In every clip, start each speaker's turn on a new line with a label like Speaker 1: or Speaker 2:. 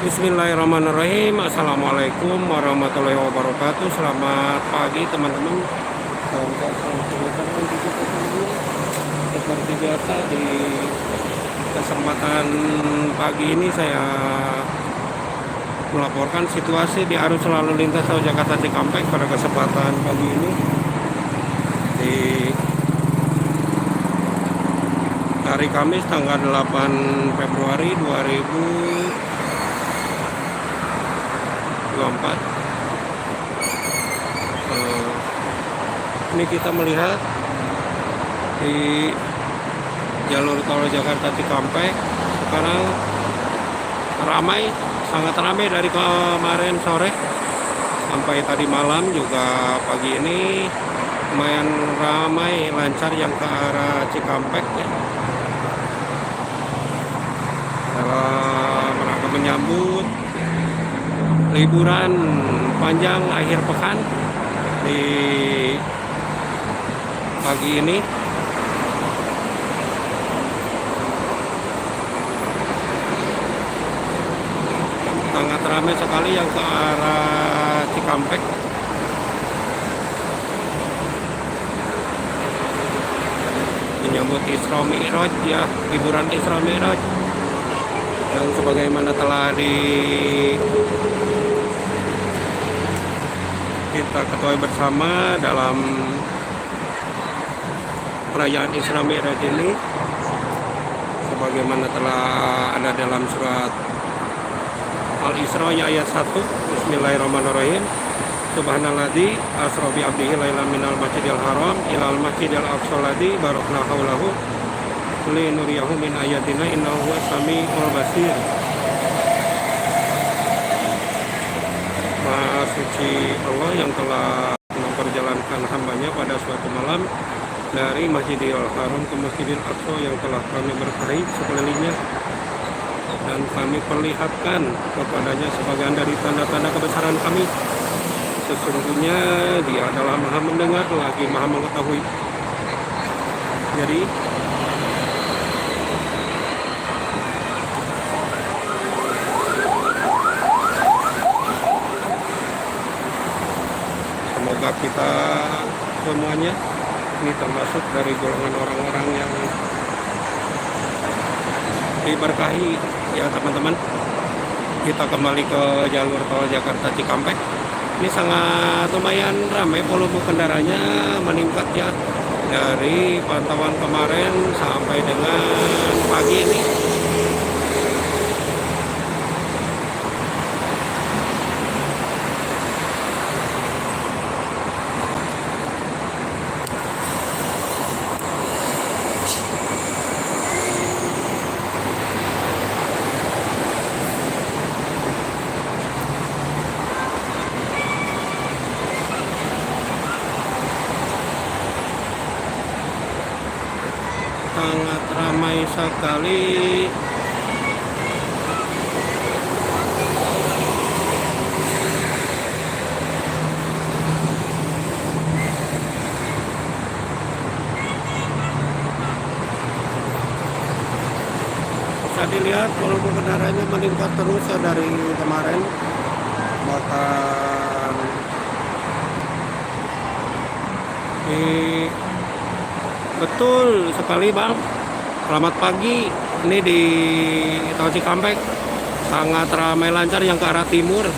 Speaker 1: Bismillahirrahmanirrahim. Assalamualaikum warahmatullahi wabarakatuh. Selamat pagi teman-teman. Seperti biasa di kesempatan pagi ini saya melaporkan situasi di arus lalu lintas tol Jakarta Cikampek pada kesempatan pagi ini di hari Kamis tanggal 8 Februari 2024. Ini kita melihat di jalur tol Jakarta Cikampek sekarang ramai, sangat ramai dari kemarin sore sampai tadi malam, juga pagi ini lumayan ramai, lancar yang ke arah Cikampek ya. Dalam rangka menyambut liburan panjang akhir pekan di pagi ini. Sangat ramai sekali yang ke arah Cikampek. Menyambut Isra Mi'raj ya, liburan Isra Mi'raj yang sebagaimana telah kita ketahui bersama dalam perayaan Isra Mi'raj ini, sebagaimana telah ada dalam surat Al-Isra ayat 1. Bismillahirrahmanirrahim. Subhanalladzi asra bi 'abdihi lailan minal masjidil haram ilal masjidil aqsa alladzi barakna haulahu linuriyahu min ayatina innahu huwas samiul basir. Maha suci Allah yang telah memperjalankan hambanya pada suatu malam dari Masjidil Haram ke Masjidil Aqsa yang telah kami berkahi sekelilingnya, dan kami perlihatkan kepadanya sebagian dari tanda-tanda kebesaran kami. Sesungguhnya Dia adalah Maha mendengar lagi Maha mengetahui. Jadi semoga kita semuanya ini termasuk dari golongan orang-orang yang diberkahi ya teman-teman. Kita kembali ke jalur tol Jakarta Cikampek. Ini sangat lumayan ramai, volume kendaraannya meningkat ya dari pantauan kemarin sampai dengan pagi ini. Sangat ramai sekali. Bisa dilihat volume kendaraannya meningkat terus ya dari kemarin, bahkan betul sekali Bang. Selamat pagi. Ini di tol Cikampek sangat ramai lancar yang ke arah timur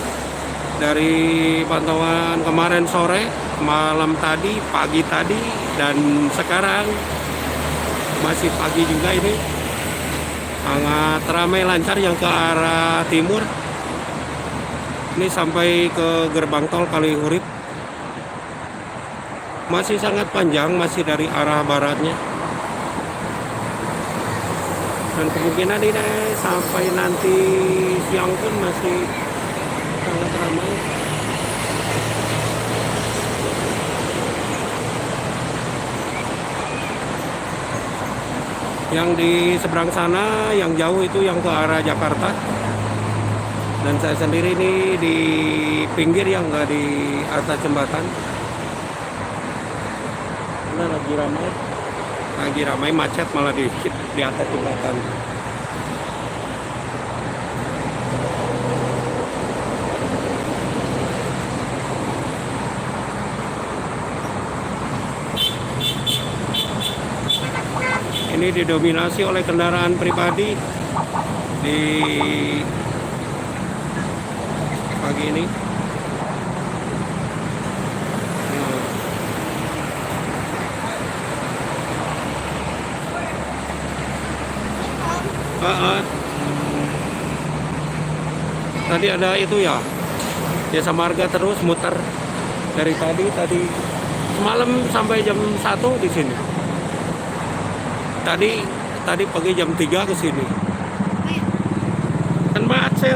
Speaker 1: dari pantauan kemarin sore, malam tadi, pagi tadi, dan sekarang masih pagi juga. Ini sangat ramai lancar yang ke arah timur. Ini sampai ke gerbang tol Kalihurip. Masih sangat panjang, masih dari arah baratnya. Dan kemungkinan ini sampai nanti siang pun masih sangat ramai. Yang di seberang sana, yang jauh itu yang ke arah Jakarta. Dan saya sendiri ini di pinggir, yang nggak di atas jembatan. Lagi ramai macet malah di atas jembatan. Ini didominasi oleh kendaraan pribadi di pagi ini. Tadi ada itu ya, Jasa Marga terus muter dari tadi semalam sampai jam 1 di sini. Tadi pagi jam 3 ke sini. Kan macet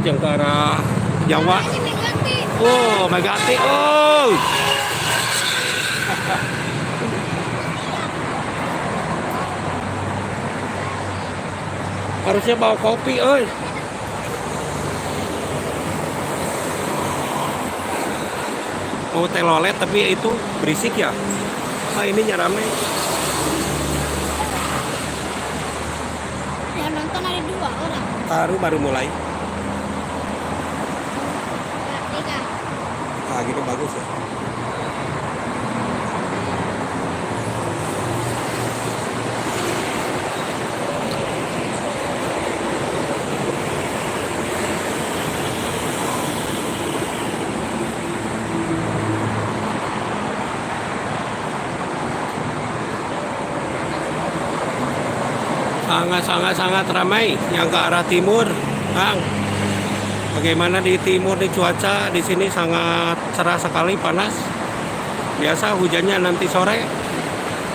Speaker 1: yang ke arah Jawa. Oh, Megati. Oh. Harusnya bawa kopi, oi. Oh, telolet tapi itu berisik ya. Ini rame.
Speaker 2: Yang nonton ada 2 orang.
Speaker 1: Baru mulai.
Speaker 2: Nah,
Speaker 1: Gitu bagus ya. Sangat ramai yang ke arah timur, Bang. Bagaimana di timur di cuaca di sini sangat cerah sekali, panas. Biasa hujannya nanti sore.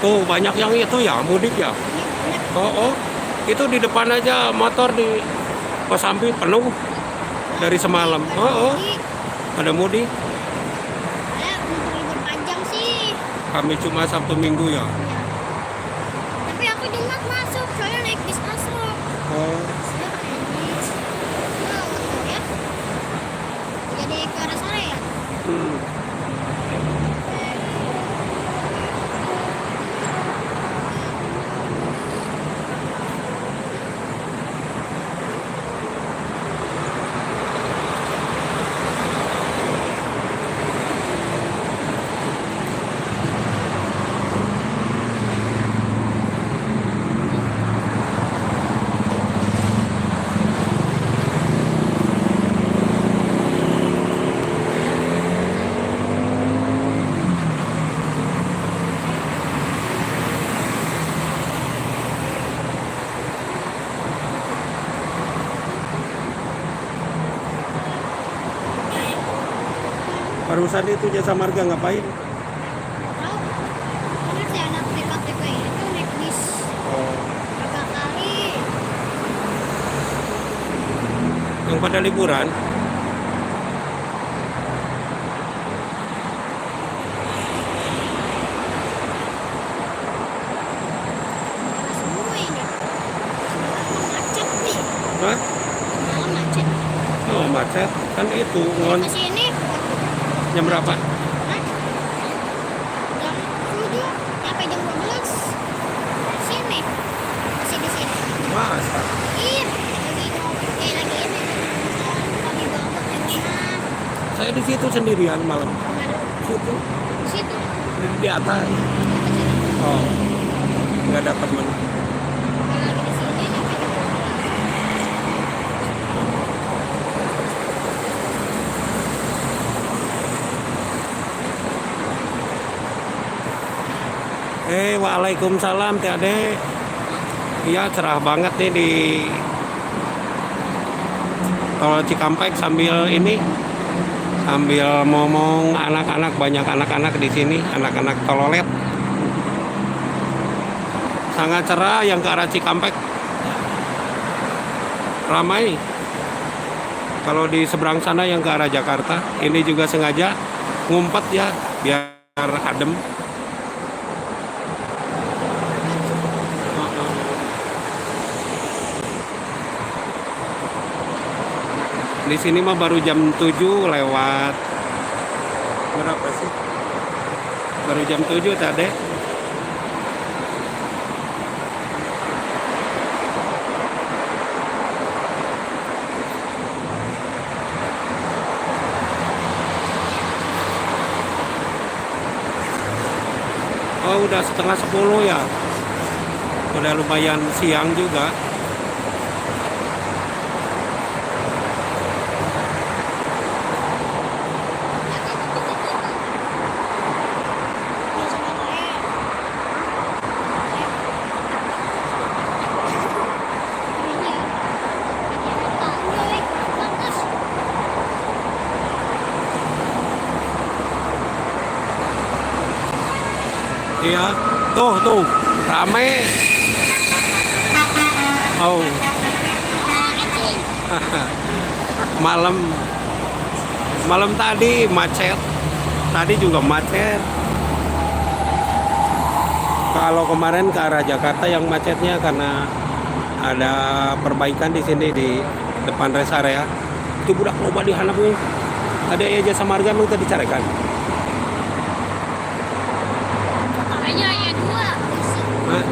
Speaker 1: Tuh banyak yang itu ya mudik ya. Oh, itu di depan aja motor di Kosambi penuh dari semalam. Oh, ada mudik.
Speaker 2: Libur panjang sih.
Speaker 1: Kami cuma Sabtu Minggu ya.
Speaker 2: Tapi aku Jumat masuk soalnya naik bis masuk.
Speaker 1: Oh.
Speaker 2: Jadi ke arah sore ya.
Speaker 1: Barusan itu Jasa Marga ngapain?
Speaker 2: Tahu? Karena si anak TKTP itu naik bis
Speaker 1: Oh.
Speaker 2: berapa kali.
Speaker 1: Yang pada liburan?
Speaker 2: Semua ini. Macet nih.
Speaker 1: Hah?
Speaker 2: Malam macet.
Speaker 1: Oh, macet. Kan itu
Speaker 2: Ke sini.
Speaker 1: jam berapa?
Speaker 2: Hah? Jam 7 sampai jam 12. Sini. Masih di sini.
Speaker 1: Masa?
Speaker 2: Iya, lagi ini. Lagi gabut di rumah.
Speaker 1: Saya di situ sendirian malam. Situ
Speaker 2: Situ.
Speaker 1: di atas. Oh, nggak ada temen.
Speaker 2: Lagi di sini sampai jam 12.
Speaker 1: Waalaikumsalam Teh Ade. Iya, cerah banget nih di Tol Cikampek sambil ngomong anak-anak, banyak anak-anak di sini, anak-anak tololet. Sangat cerah yang ke arah Cikampek. Ramai. Kalau di seberang sana yang ke arah Jakarta, ini juga sengaja ngumpet ya biar adem. Di sini mah baru jam 7 lewat berapa sih? Baru jam 7 tadi. Oh, udah setengah 10 ya. Udah lumayan siang juga. Iya, tuh rame. Oh, malam malam tadi macet. Tadi juga macet. Kalau kemarin ke arah Jakarta yang macetnya karena ada perbaikan di sini di depan rest area. Itu budak loba di handap nih. Ada ya jasa marga lu tadi carikan.
Speaker 2: Ayah dua.
Speaker 1: Hah?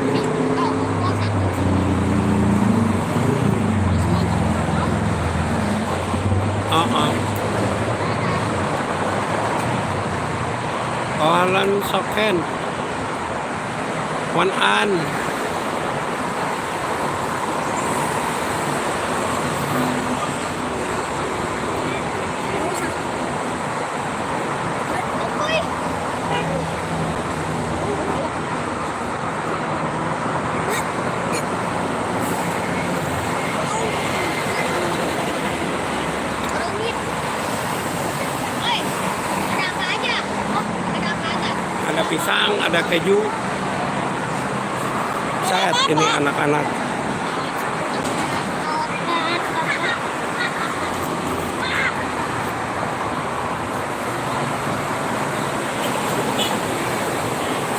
Speaker 1: Alan Soken Wan An ada pisang, ada keju. Set ini anak-anak.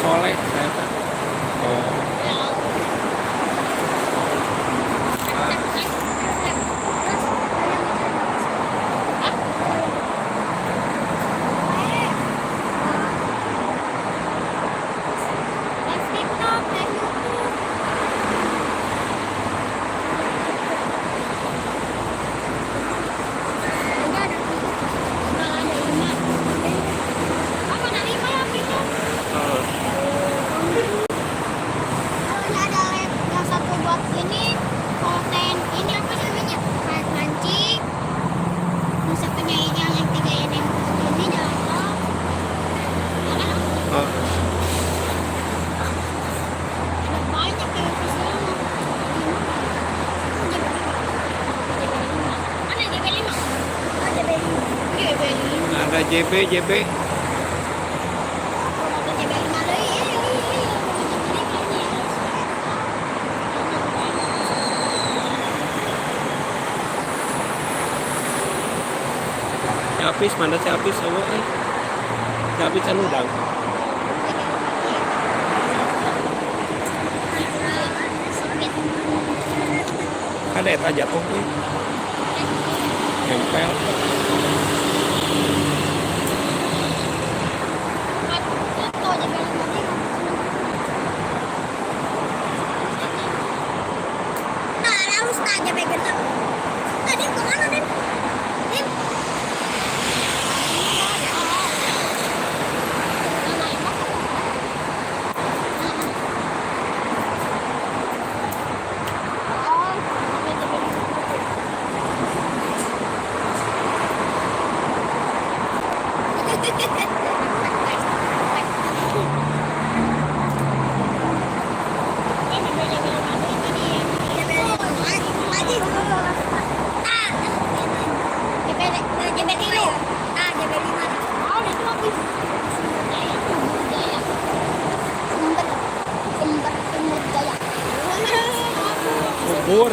Speaker 1: Soleh. Oh. Ada JB. Si Apis, mana si Apis? Oh, si Apis kan udang. Ada eta jatuh nih. Nempel. Bubur.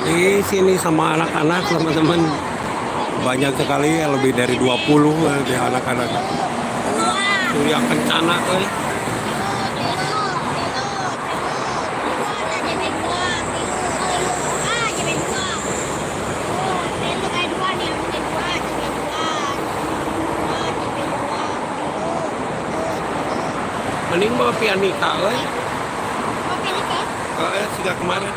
Speaker 1: Di sini sama anak-anak teman-teman banyak sekali ya, lebih dari 20 di anak-anak. Surya kencana tuh. Mending bawa pianika siga kemarin.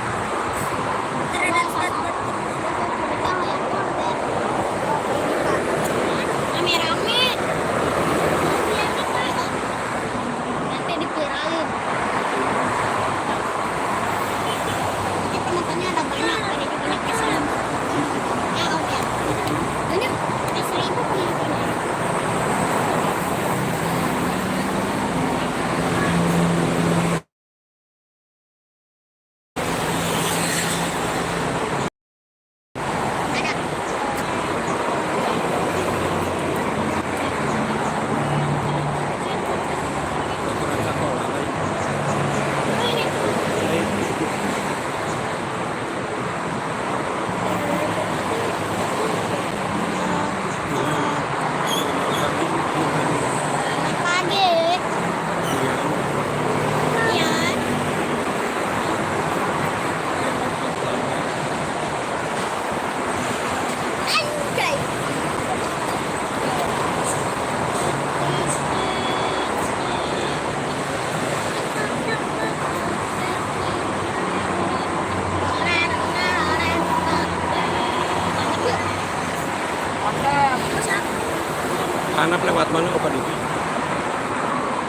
Speaker 1: Hanap lewat mana Opa Duki?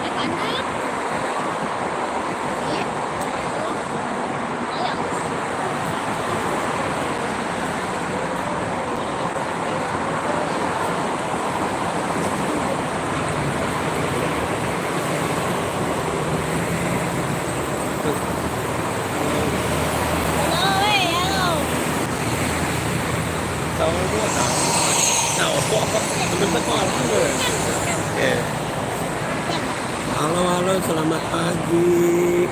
Speaker 2: Naik anak. Iya. Ayo. Halo, weh, halo.
Speaker 1: Tahu gua tahu. Tahu apa? Temen sekolah gue. Oke. Halo, halo, selamat pagi.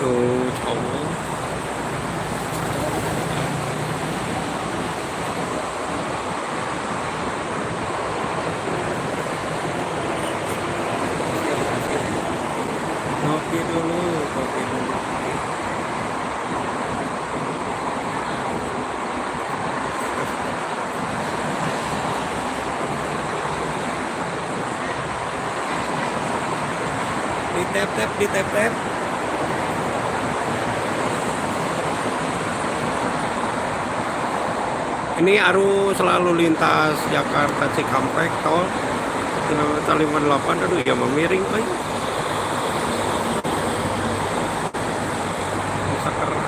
Speaker 1: Tuh, cowok. Kopi dulu, kopi dulu. Di tap. Ini arus selalu lintas Jakarta Cikampek tol kilometer 58. Aduh ya memiring, ay. Bisa keras.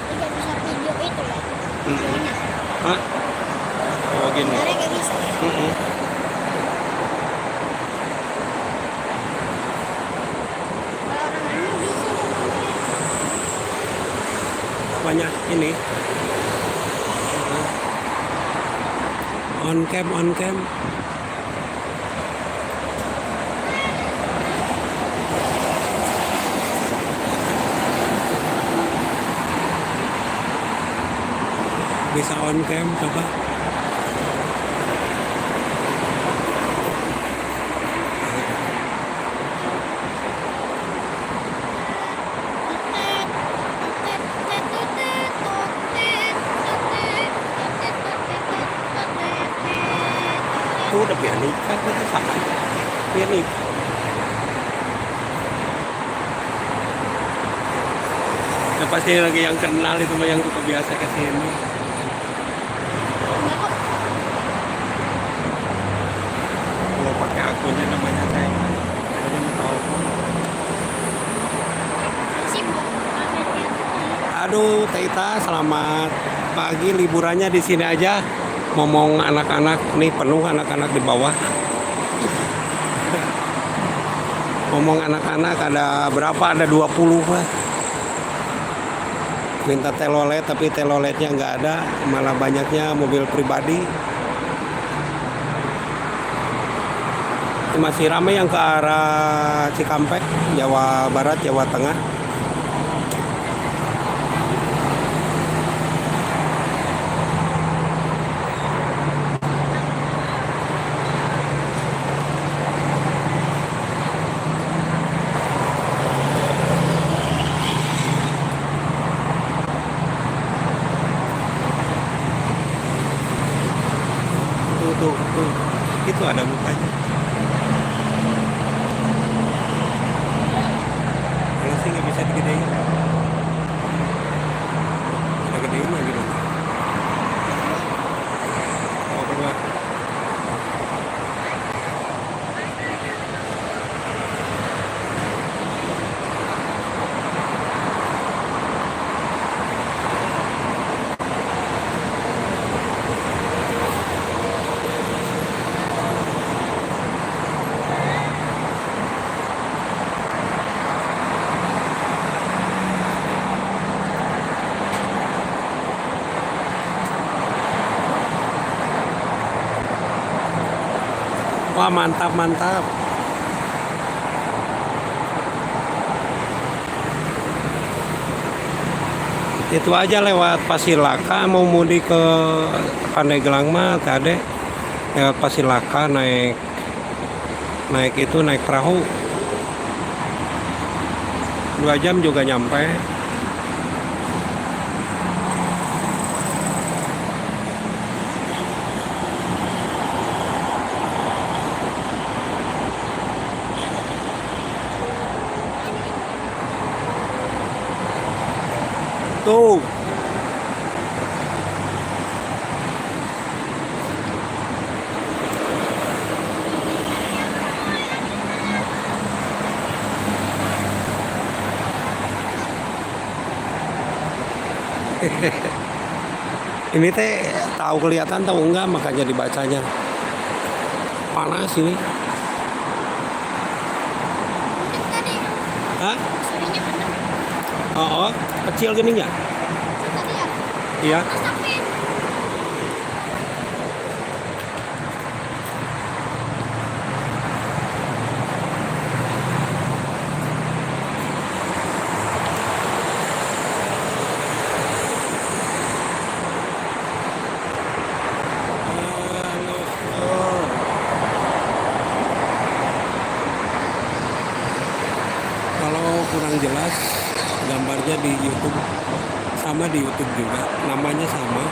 Speaker 2: Tidak bisa video itu ya.
Speaker 1: Mm-mm.
Speaker 2: Videonya.
Speaker 1: Hah? Oh gini.
Speaker 2: Sebenarnya nggak bisa.
Speaker 1: Mm-mm.
Speaker 2: Kalau orang lain bisa.
Speaker 1: Banyak ini. On cam. Bisa on cam coba. Itu udah biar nikah itu sama. Biar nikah. Ya, pasti lagi yang kenal itu mah yang suka biasa ke sini. Kalau pakai akunnya namanya saya tahu. Aduh, Teita, selamat pagi. Liburannya di sini aja. Ngomong anak-anak nih penuh anak-anak di bawah. Ngomong anak-anak ada berapa? Ada 20 lah. Minta telolet tapi teloletnya nggak ada, malah banyaknya mobil pribadi. Masih ramai yang ke arah Cikampek, Jawa Barat, Jawa Tengah. Tuh. Itu ada mukanya. Kalau sih nggak bisa digedein. Ada gedein lagi dong. Oh, berdua. Wah, mantap. Itu aja lewat Pasilaka mau mudik ke Pandeglang mah tadi lewat Pasilaka naik perahu 2 jam juga nyampe. Tuh Ini teh tahu kelihatan tahu enggak makanya dibacanya. Panas ini.
Speaker 2: Udah tadi.
Speaker 1: Hah?
Speaker 2: Surinya mana?
Speaker 1: Oh, kecil gininya.
Speaker 2: Tadi ya.
Speaker 1: Iya.
Speaker 2: Terus tapi
Speaker 1: Oh. Kalau kurang jelas gambarnya di YouTube sama di YouTube juga, namanya sama.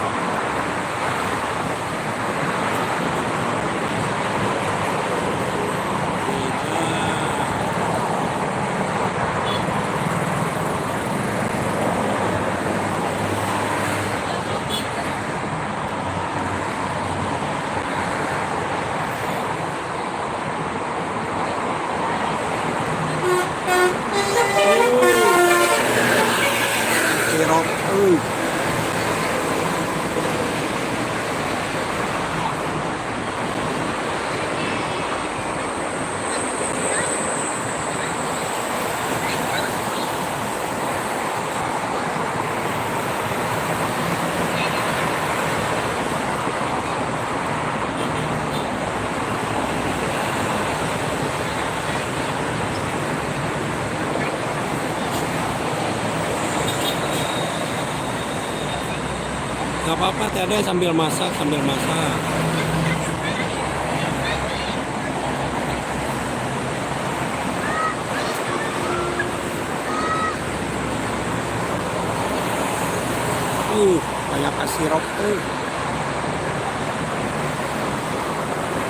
Speaker 1: Sirop, nggak apa-apa, teh ada sambil masak, sambil masak. Kayak pas sirop.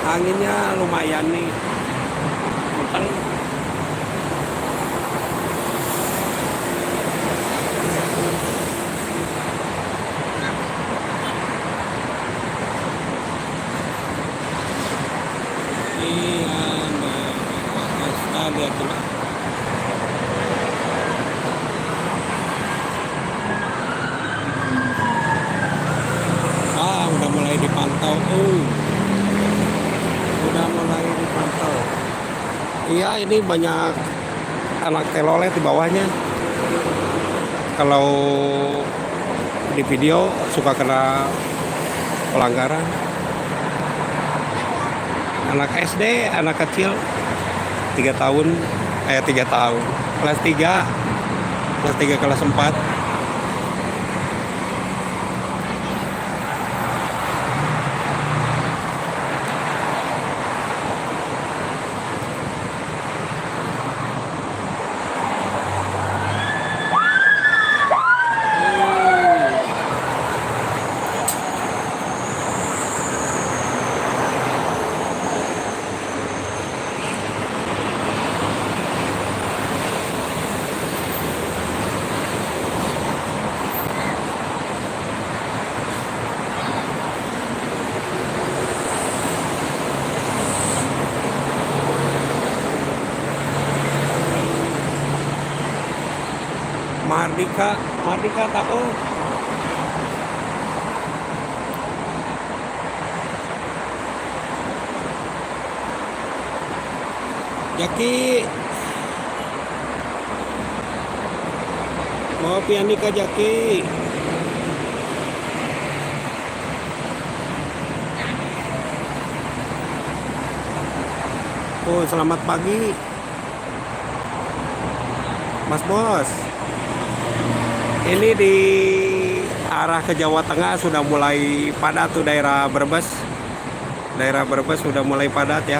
Speaker 1: Anginnya lumayan nih. Kencang. Iya, nah, lihat tuh. Udah mulai dipantau. Udah mulai dipantau. Iya, ini banyak anak telolet di bawahnya. Kalau di video suka kena pelanggaran. Anak SD, anak kecil 3 tahun, 3 tahun. Kelas 3, kelas 4. Mardika tahu. Jaki. Mau pianika Jaki. Oh, selamat pagi. Mas Bos. Ini di arah ke Jawa Tengah sudah mulai padat tuh daerah Brebes. Daerah Brebes sudah mulai padat ya.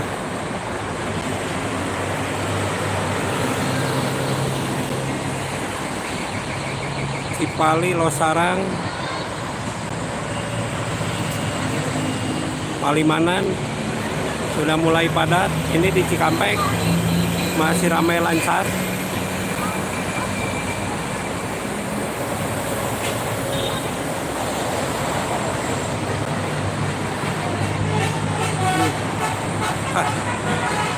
Speaker 1: Cipali, Losarang, Palimanan sudah mulai padat. Ini di Cikampek masih ramai lancar.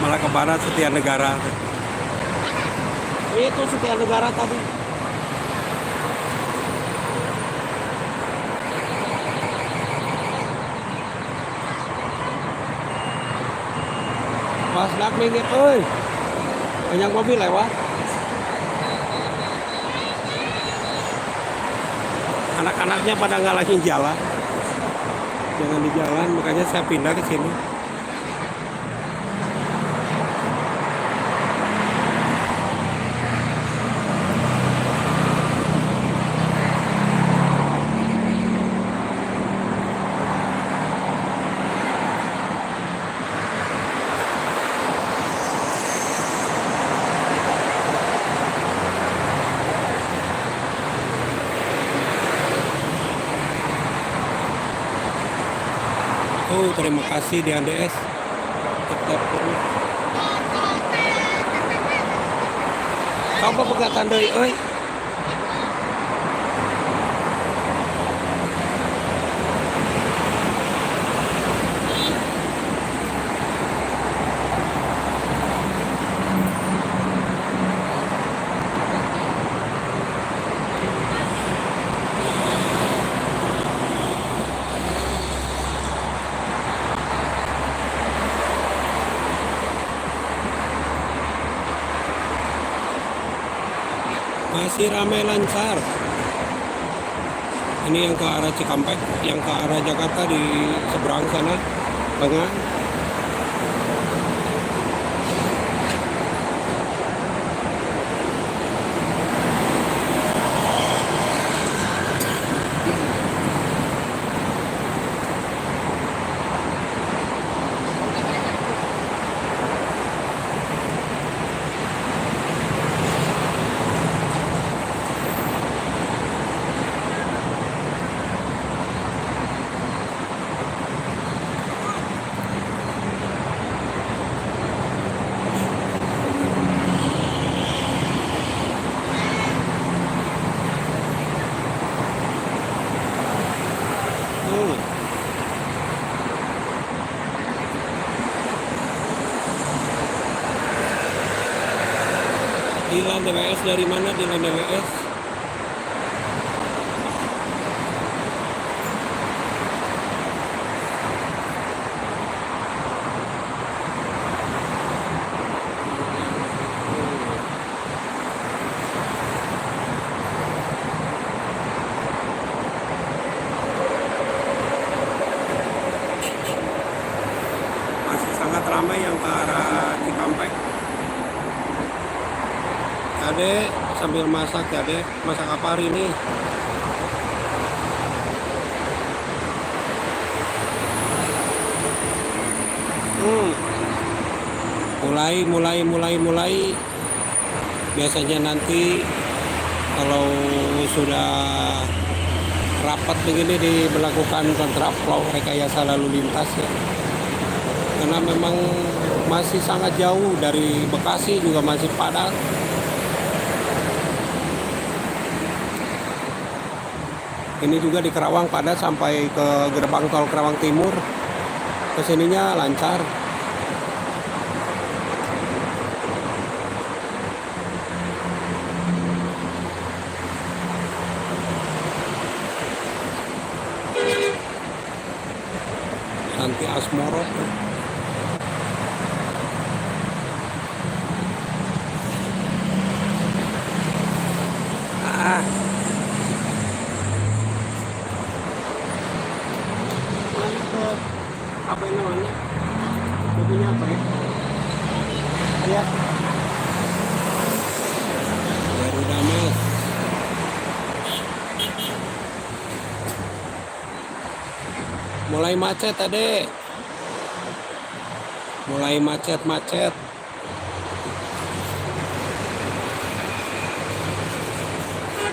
Speaker 1: Malah ke barat Setia Negara. Itu Setia Negara tadi. Balasdak minggir euy. Banyak mobil lewat. Anak-anaknya pada ngalangin jalan. Jangan di jalan, makanya saya pindah ke sini. Oh, terima kasih di ANDS. Tetap terus. Kau apa pegatan deui euy? Masih ramai lancar. Ini yang ke arah Cikampek, yang ke arah Jakarta di seberang sana, tengah. Dilan DWS dari mana Dilan DWS? Masih sangat ramai yang ke arah Cikampek. Ade sambil masak ya Ade, masak apa hari ini? Mulai. Biasanya nanti kalau sudah rapat begini diberlakukan kontraflow rekayasa lalu lintas ya. Karena memang masih sangat jauh dari Bekasi juga masih padat. Ini juga di Kerawang padat sampai ke gerbang tol Kerawang Timur. Kesininya lancar. Santi Asmoro. Apa ini namanya? Mobilnya apa ya? Ya. Garuda Mas. Mulai macet tadi. Mulai macet.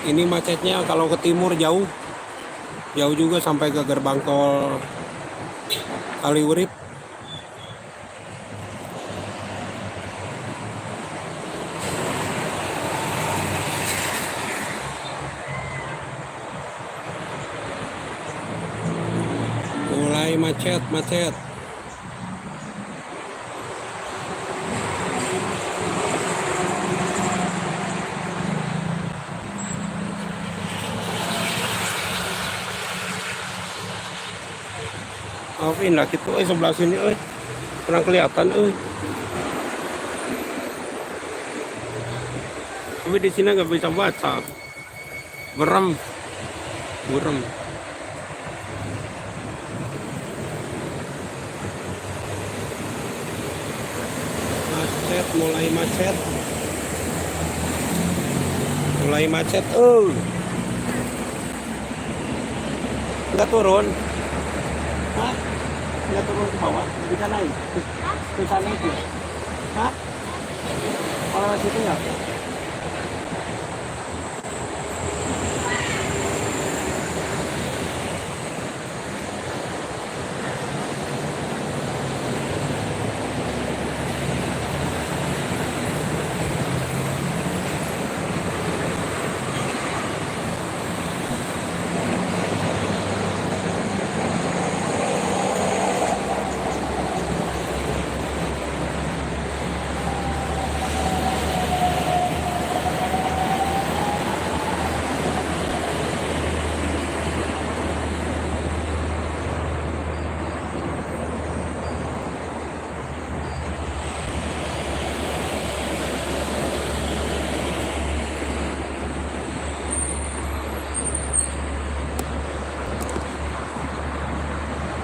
Speaker 1: Ini macetnya kalau ke timur jauh. Jauh juga sampai ke gerbang tol Kaliurip. Mulai macet. Maafin lah gitu, sebelah sini, kurang kelihatan, Tapi di sini nggak bisa baca. Berem, burem. Macet, mulai macet. Mulai macet. Nggak turun. Hah? Nggak turun ke bawah. Bisa naik. Bisa naik. Ya? Hah? Kalau situ nggak?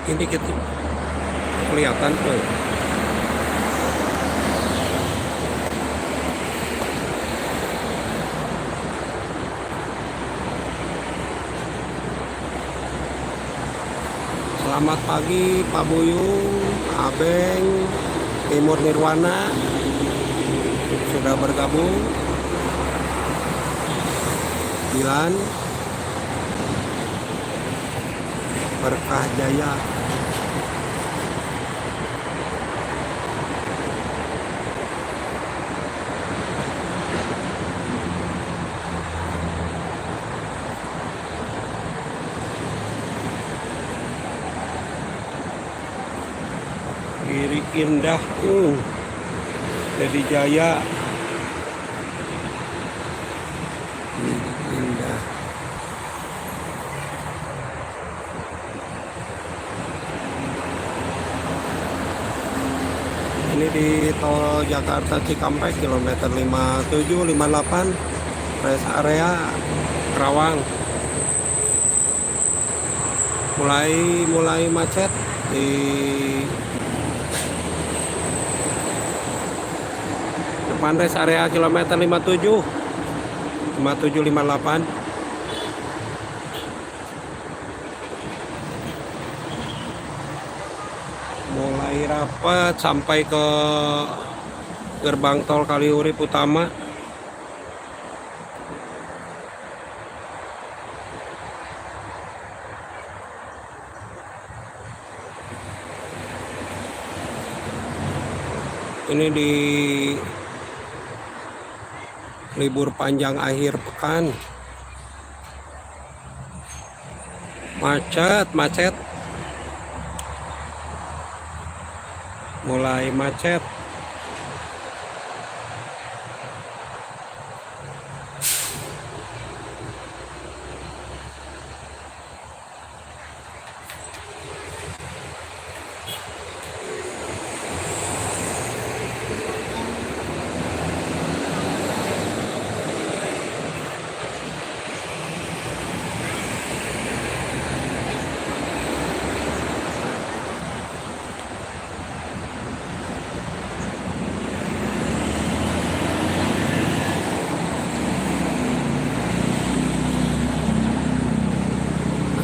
Speaker 1: Ini kita kelihatan tuh. Selamat pagi Pak Buyung, Abeng, Timur Nirwana sudah bergabung. Dilan, Berkah Jaya. Giri Indah, Dedi Jaya. Indah. Ini di tol Jakarta Cikampek kilometer 5758 rest area Kerawang. Mulai macet di depan rest area kilometer 5758. Mulai rapat sampai ke gerbang tol Kaliurip Utama. Ini di libur panjang akhir pekan. Macet. Mulai macet.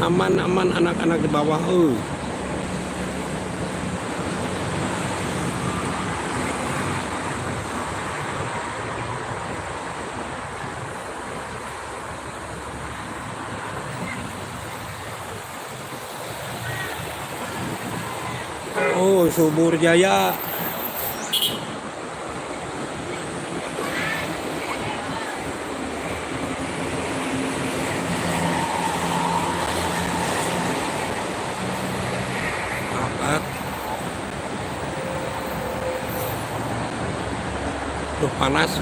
Speaker 1: Aman anak-anak di bawah. Subur Jaya. Panas.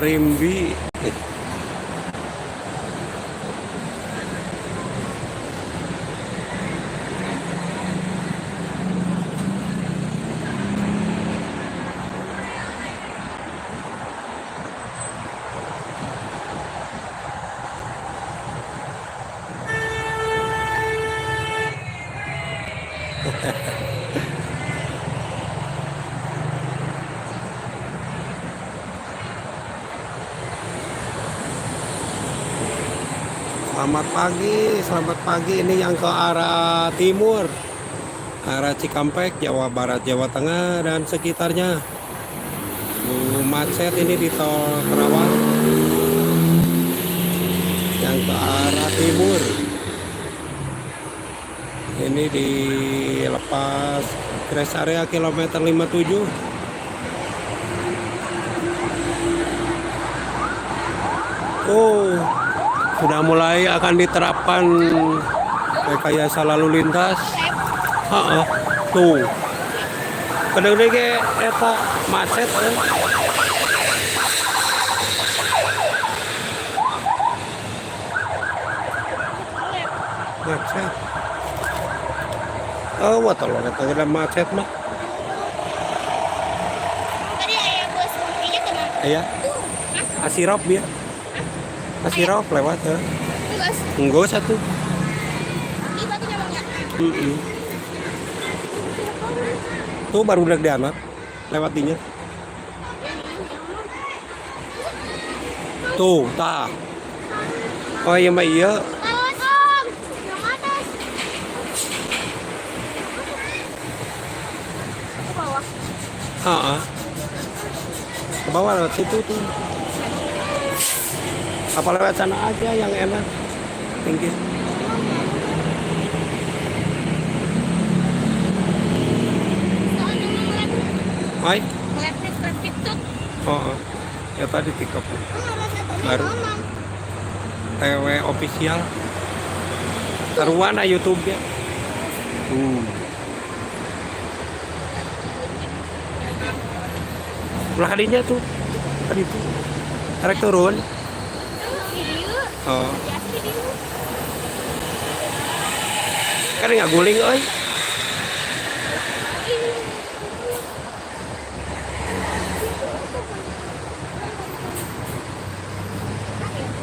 Speaker 1: Arimbi. Selamat pagi. Ini yang ke arah timur, arah Cikampek, Jawa Barat, Jawa Tengah dan sekitarnya. Macet ini di tol Kerawang yang ke arah timur. Ini di lepas rest area kilometer 57. Sudah mulai akan diterapkan rekayasa lalu lintas. Tuh. Kadang-kadang eta macet. Macet. Wah tolong eta macet mah.
Speaker 2: Tadi ayah bos mobilnya kemana?
Speaker 1: Iya. Asirop dia. Asirop lewat ya.
Speaker 2: Bos,
Speaker 1: Enggak satu.
Speaker 2: ini batunya banyak.
Speaker 1: Tuh baru udah dianak lewat dinya. Tuh, tah. Oh iya mah iya.
Speaker 2: Awas om, yang atas. Ke bawah.
Speaker 1: Ke bawah lewat situ tuh. Apa lewat sana aja yang enak. Pinggir.
Speaker 2: Soalnya ngeliat
Speaker 1: Hai.
Speaker 2: ngeliat tuh.
Speaker 1: Ya tadi TikTok
Speaker 2: Baru.
Speaker 1: baru TW official. Taruhan na YouTube ya. Ulah kadinya tuh. Tadi tuh. Tarik turun.
Speaker 2: Video.
Speaker 1: Oh.
Speaker 2: Ya video.
Speaker 1: Kan nggak guling euy.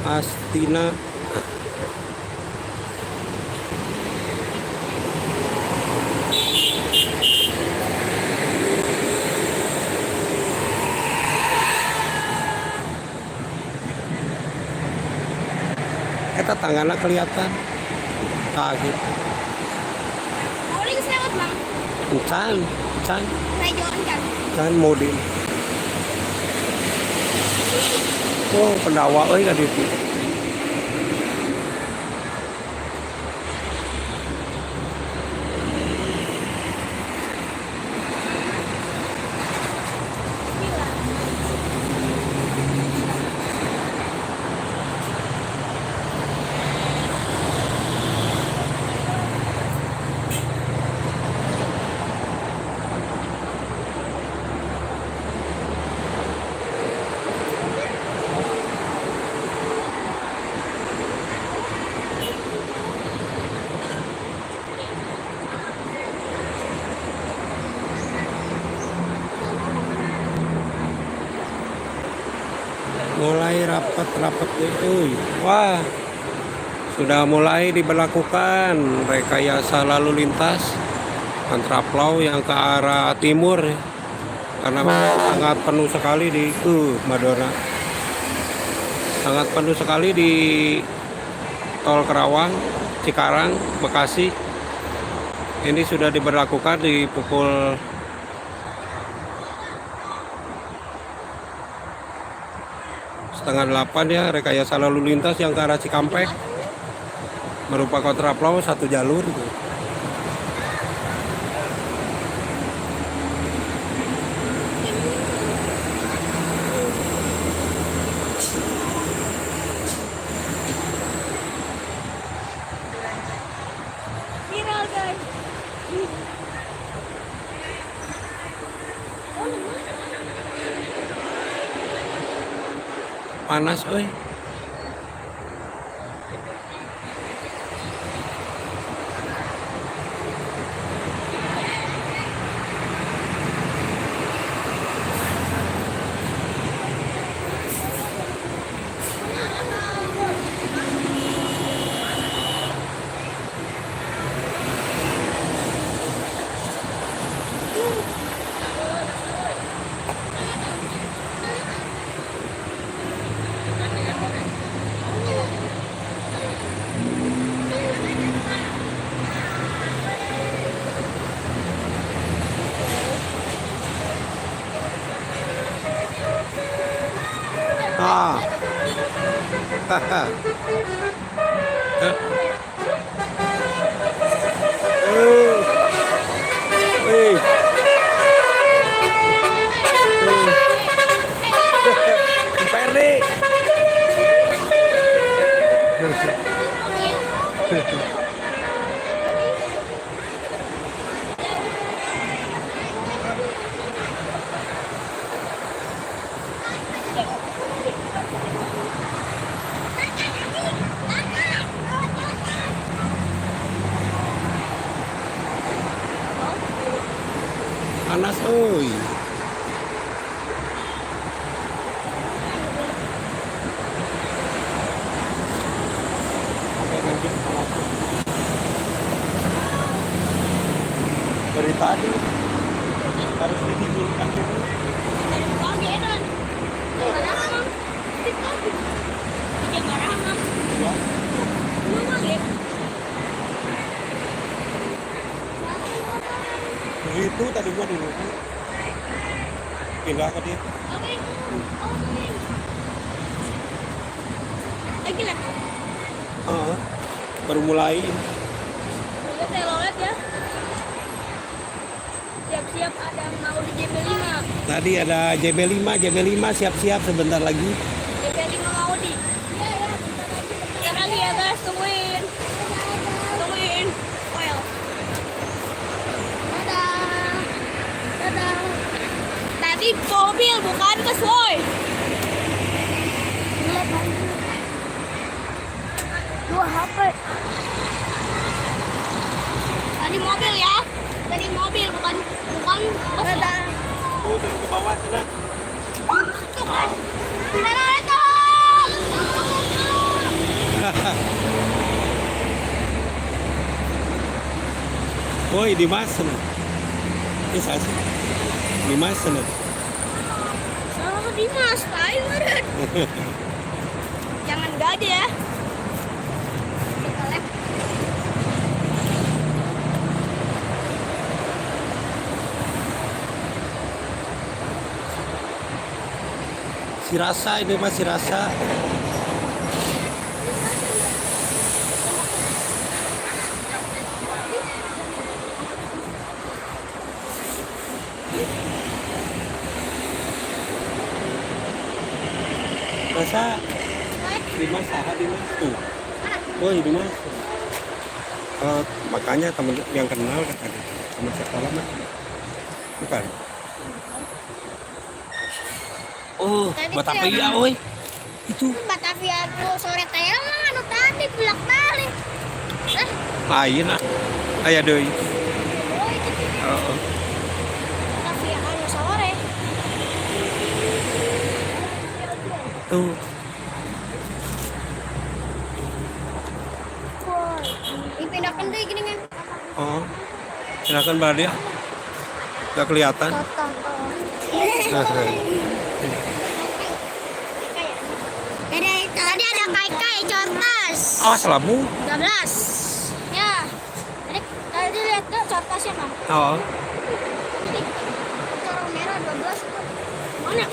Speaker 1: Astina. Eta tangannya kelihatan. Nah gitu.
Speaker 2: Bowling lewat bang.
Speaker 1: Encan
Speaker 2: Rajon kan.
Speaker 1: modin. Oh, pendawa euy ka ditu. Mulai rapat itu. Wah, sudah mulai diberlakukan rekayasa lalu lintas kontraflow yang ke arah timur karena sangat penuh sekali di Madona. Sangat penuh sekali di tol Kerawang, Cikarang, Bekasi. Ini sudah diberlakukan di pukul 7:30 ya, rekayasa lalu lintas yang ke arah Cikampek berupa kontraflow satu jalur gitu.
Speaker 2: Viral guys.
Speaker 1: Panas euy. Ah. Haha. Wih. Perdi. Panas euy. Dari tadi harus didinginkan dulu. Begitu tadi gua dulu. Pindah ke dia.
Speaker 2: Lagi lah.
Speaker 1: Baru mulai.
Speaker 2: Lihat ya. Siap-siap ada mau di JB5.
Speaker 1: Tadi ada JB5 siap-siap sebentar lagi.
Speaker 2: JB5 mau di. Iya, bentar lagi ya guys, tungguin. Well. Dadah. Tadi mobil bukan bus, woi. Dua HP. Tadi mobil ya. Tadi mobil bukan bus.
Speaker 1: Oh, turun ke bawah sana. Woi, Dimas sana. Ini saya sih. Dimas sana.
Speaker 2: Salah Dimas, tai meren. Jangan gade ya. Kita lep.
Speaker 1: Si Rasa ini masih Rasa. Rasa Dimas saha Dimas tuh. Woi Dimas. Makanya temen yang kenal kan teman sekolah mah. Bukan. Oh,
Speaker 2: Tadi
Speaker 1: Batavia, oi. Itu
Speaker 2: Batavia tuh sore teh mah anu tadi bolak-balik.
Speaker 1: lain ah. Aya deui.
Speaker 2: Oh, itu tuh
Speaker 1: Heeh.
Speaker 2: Batavia anu sore.
Speaker 1: Tuh.
Speaker 2: Woi, dipindahkan deh gini kan.
Speaker 1: Oh. Silakan Mbak Dia. Enggak kelihatan.
Speaker 2: Tadi ada kai-kai cortas.
Speaker 1: Awas labu.
Speaker 2: 12. Ya. Tadi lihat tuh cortasnya, Bang.
Speaker 1: Oh.
Speaker 2: Ini corong merah 12 itu. Mana?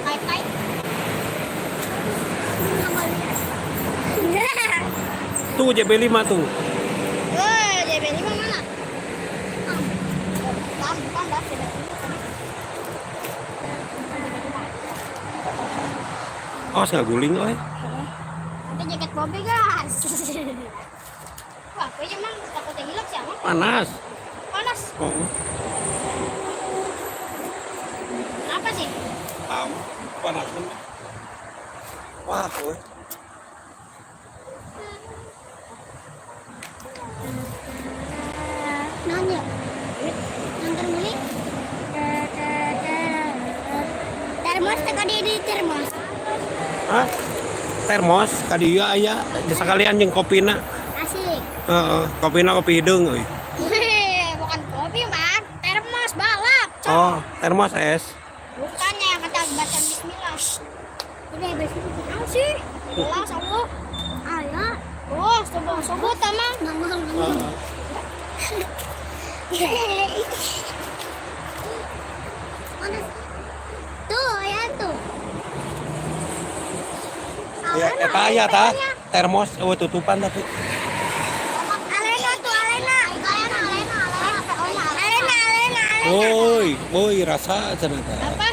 Speaker 2: Kai-kai.
Speaker 1: Tuh JB5 tuh.
Speaker 2: Woi, JB5 mana? Bukan dah,
Speaker 1: Awas nggak guling, oi.
Speaker 2: Ada jaket Bobby, guys. Wah, gue emang takutnya hilang sih, Bang.
Speaker 1: Panas.
Speaker 2: Panas.
Speaker 1: Oh.
Speaker 2: Kenapa sih?
Speaker 1: Tahu. Panas. Wah,
Speaker 2: Nanya. Yang terbeli. Termos teka di termos.
Speaker 1: hah? Termos kadieu aya sekalian jeung kopina.
Speaker 2: Asik.
Speaker 1: Heeh, kopina kopi hidung euy.
Speaker 2: Bukan kopi, Bang. Termos balap.
Speaker 1: Oh, termos es.
Speaker 2: Bukannya yang kata baca bismillah. Ini bersih sih. Bola sobo. Ayo. Oh, sobo tamang. Namang. Mana? Tuh, ya tuh.
Speaker 1: Ya, eta aya tah termos tutupan tapi.
Speaker 2: Alena tuh, Alena. Alena.
Speaker 1: Woi, rasa cenah tah.
Speaker 2: Apa?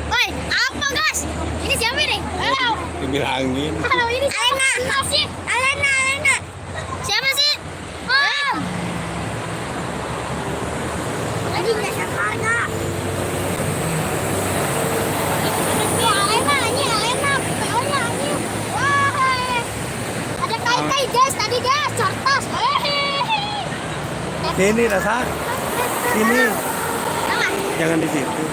Speaker 2: Woi, apa guys? Ini siapa nih? Halo.
Speaker 1: Dibilangin.
Speaker 2: Halo, ini Alena. Sih, Alena. Siapa sih? Om. Lagi nggak sabarnya. Alena. Wah, ada kai guys, tadi guys, cerdas.
Speaker 1: Sini rasa. Sini.
Speaker 2: Sama.
Speaker 1: Jangan di situ.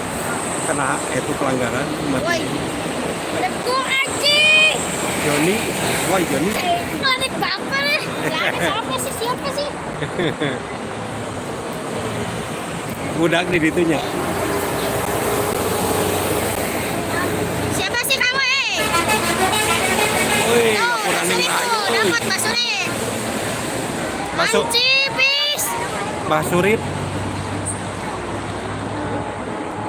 Speaker 1: Kena itu pelanggaran
Speaker 2: Woi.
Speaker 1: mati.
Speaker 2: Dekung aja.
Speaker 1: Joni, woi Joni.
Speaker 2: Panik baper nih. Siapa sih?
Speaker 1: Budak di ditunya.
Speaker 2: Siapa sih kamu,
Speaker 1: Woi,
Speaker 2: Tuh,
Speaker 1: kurang
Speaker 2: basurin
Speaker 1: rayu.
Speaker 2: tuh, dapat basurin.
Speaker 1: Masuk.
Speaker 2: Mancipis.
Speaker 1: Basurit.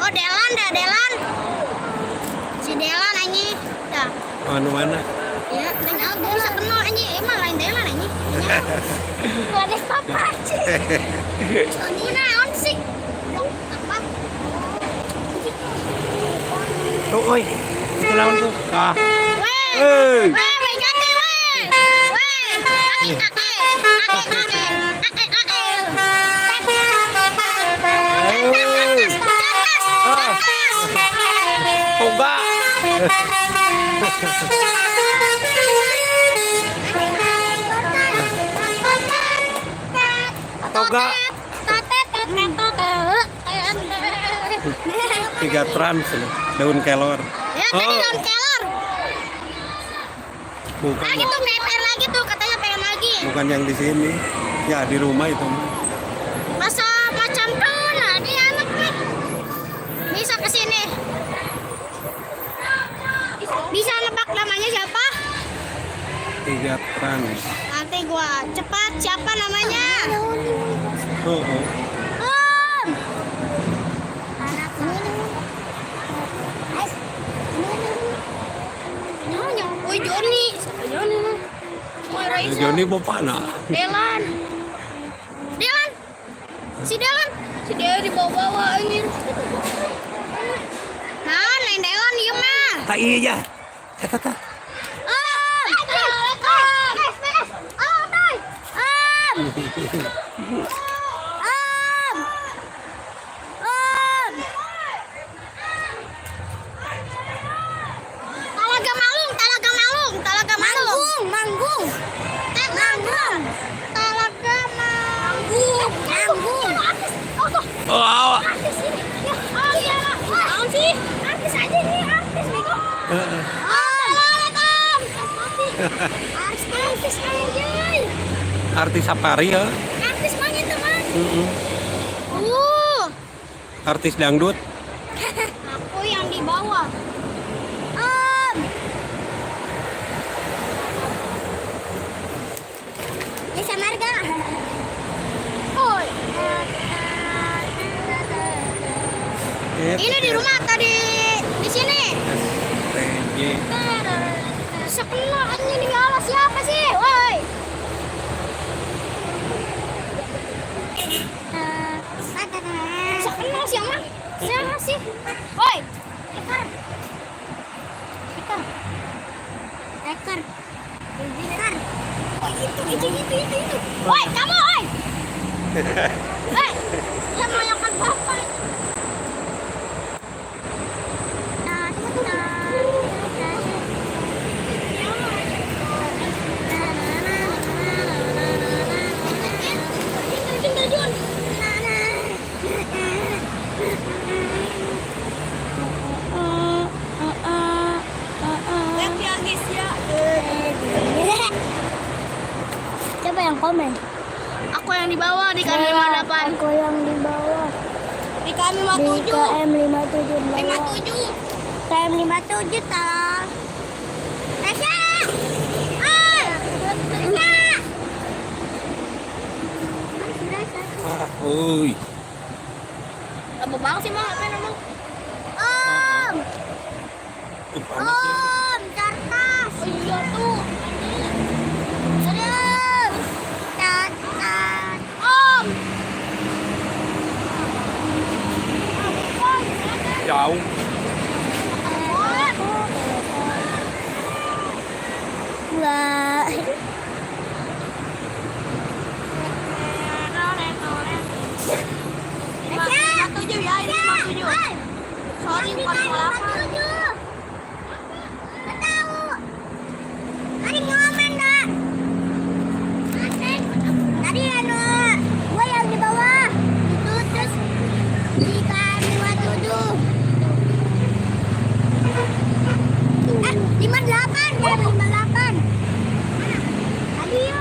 Speaker 2: Oh, Delan. Si Delan anjing. Dah.
Speaker 1: Anu mana?
Speaker 2: Ya, dan aku bisa kenal anjing. Emang lain Delan anjing. Ada apa anjing? Ini naon sih? Apa?
Speaker 1: Tuh, oi. Itu lawan tuh. Ah.
Speaker 2: Weh, ganti weh. Kakek.
Speaker 1: Toga. Toga. Tiga trans daun kelor.
Speaker 2: Ya, tadi daun kelor.
Speaker 1: Bukan.
Speaker 2: Lagi tuh meper lagi tuh, katanya pengen lagi.
Speaker 1: Bukan yang di sini. Ya di rumah itu.
Speaker 2: Masa macam tuh, nah dia anak nih. Bisa kesini. Bisa nebak namanya siapa?
Speaker 1: Tiga trans.
Speaker 2: Nanti gua cepat, siapa namanya?
Speaker 1: Oh.
Speaker 2: Om. Nyonya, woi Joni. Siapa Joni? Woi Raisa.
Speaker 1: Joni bapana.
Speaker 2: Delan. Si Delan dibawa-bawa anjir. Nah, lain Delan ieu mah.
Speaker 1: Tak iya. Tata.
Speaker 2: Talaga Manggung. Manggung. Talaga Manggung.
Speaker 1: Oh.
Speaker 2: Artis ini. Ya, naon sih? Artis aja nih, artis bego. Assalamualaikum. Artis anjay.
Speaker 1: Artis safari ya.
Speaker 2: Artis mah gitu mah.
Speaker 1: Artis dangdut.
Speaker 2: Aku yang di bawah. Om. Bisa marga. Oi. Ini di rumah atau di sini?
Speaker 1: PJ.
Speaker 2: Sekelah ini nyala siapa sih? Woi. Sekelah siapa? Siapa sih? Woi. Ekor. Oh, itu. Woi, kamu, woi. Hei, yang mayakan bapak. di KM 58.
Speaker 3: Aku yang di bawah.
Speaker 2: Di KM
Speaker 3: Di
Speaker 2: 57.
Speaker 3: KM 57 di bawah.
Speaker 2: 57.
Speaker 3: KM 57 tolong.
Speaker 2: Tasya! Ah! Tasya!
Speaker 1: Oi.
Speaker 2: Lama banget sih, Mang. Apa namanya?
Speaker 3: Om,
Speaker 1: Panas ya.
Speaker 3: Om, kertas.
Speaker 2: Oh iya tuh.
Speaker 3: Serius. Kertas.
Speaker 2: Om!
Speaker 1: Jauh.
Speaker 3: Wah.
Speaker 2: Tasya! 57 ya, ini 57. Sorry, bukan 58.
Speaker 3: Nggak tahu. Tadi ngomen, Nak. Tadi gua yang di bawah. Itu terus di KM 57. 58, KM 58. Tadi ya.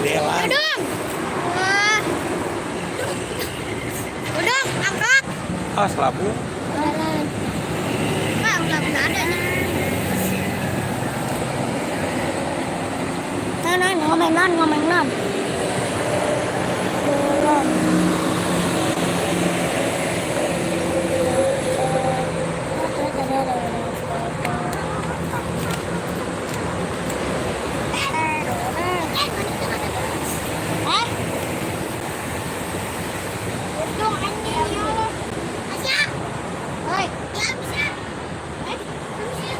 Speaker 1: Dela.
Speaker 2: Udung! Udung, angkat!
Speaker 1: Ah, selabu.
Speaker 2: Bang, nggak ada nih.
Speaker 3: Ngomenan. Belum.
Speaker 2: Udung, anjing. Tasya! Hoi. Ya, bisa. Bisa.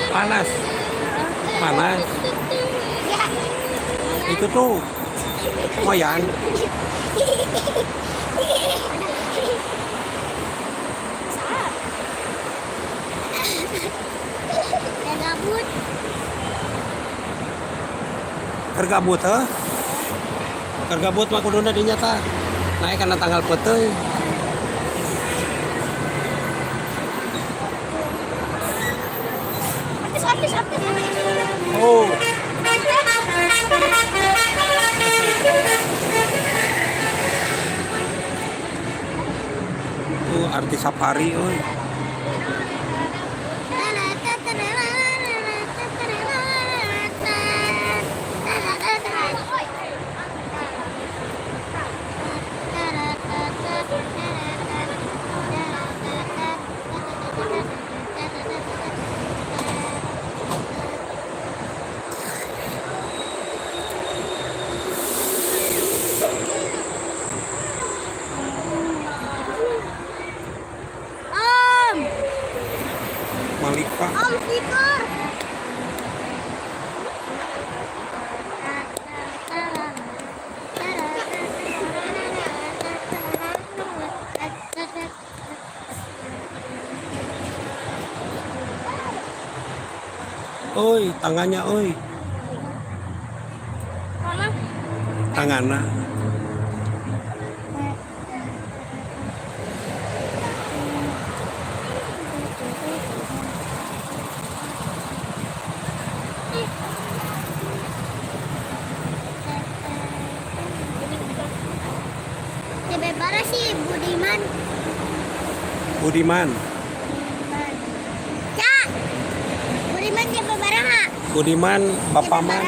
Speaker 1: Panas. Panas. Itu tuh goyang.
Speaker 3: Gabut.
Speaker 1: Kergabut heh. Kergabut mah kuduna dinyata. Naik karena tanggal peteuy.
Speaker 2: Artis.
Speaker 1: Oh, tuh artis safari euy. Malika.
Speaker 3: Om, stiker.
Speaker 1: Oi, tangannya oi. Tangannya.
Speaker 3: Cebe bara sih Budiman.
Speaker 1: Budiman.
Speaker 3: Cak. Budiman cebe bara ha.
Speaker 1: Budiman Bapak Man.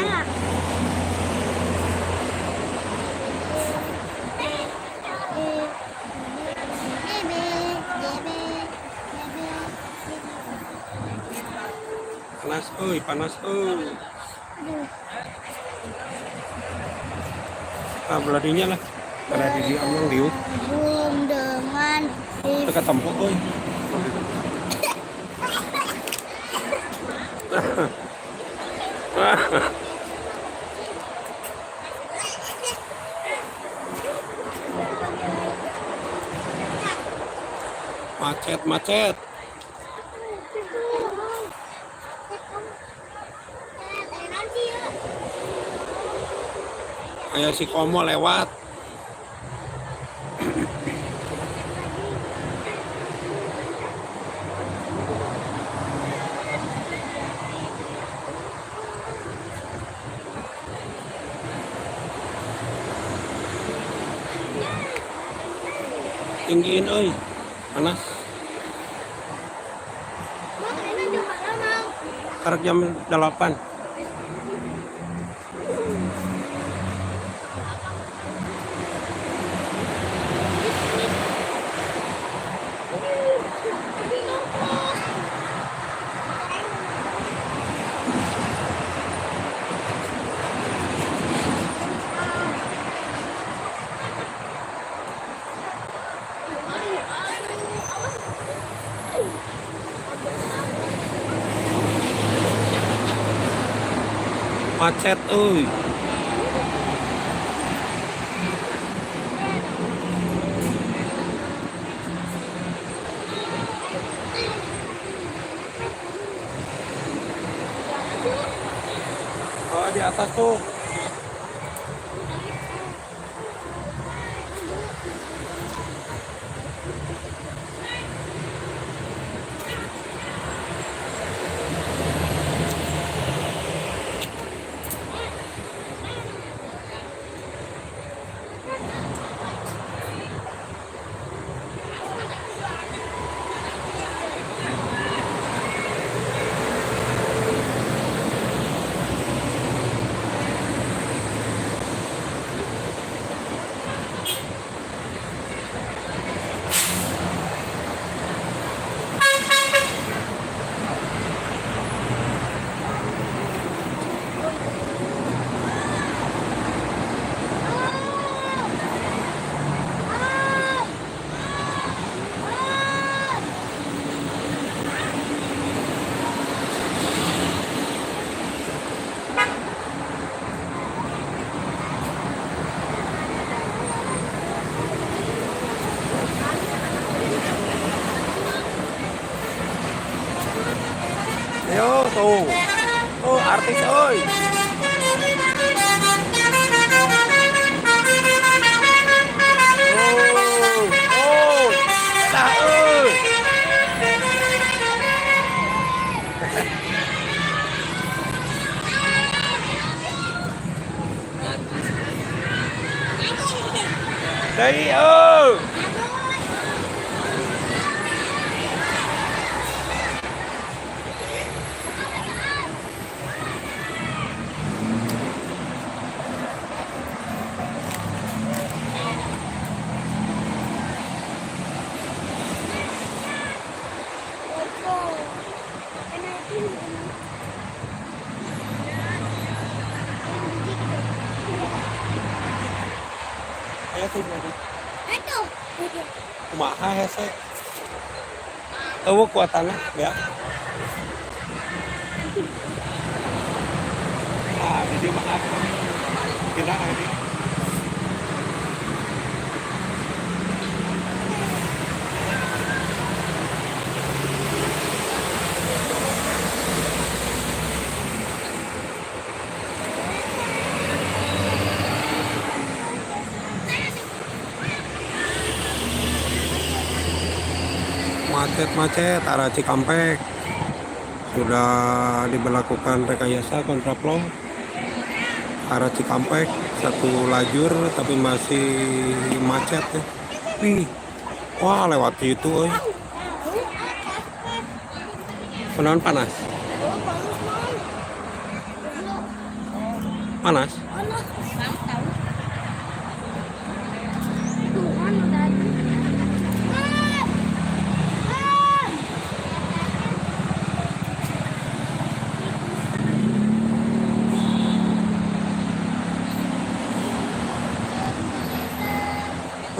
Speaker 1: Panas euy, panas euy. Ah, beladinya lah. Beladi di amang diuk.
Speaker 3: Belum dengan
Speaker 1: Dekat tempok euy. Macet, macet. Kayak si Komo lewat. Tinggiin euy. Panas. Sekarang jam 8. Macet euy. Oh, di atas tuh. Ayo tuh. Oh, artis oi. Oh, dah oi. Đây ơi. Ayo tuh.
Speaker 3: Aduh.
Speaker 1: Kumaha hese. Eueuh kuatanna ya. Ah, jadi maaf. Kita ini. Macet-macet arah Cikampek sudah diberlakukan rekayasa kontraflow arah Cikampek satu lajur tapi masih macet ya. Wih, wah lewat situ, oi. Menawan panas, panas.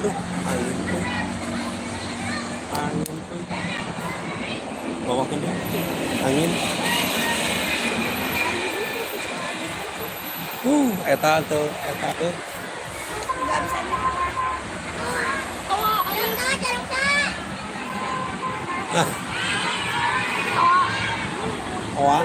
Speaker 1: Aduh, angin tuh, angin tuh, bawah ini, angin. Eta tuh, eta tuh. Nah, oa.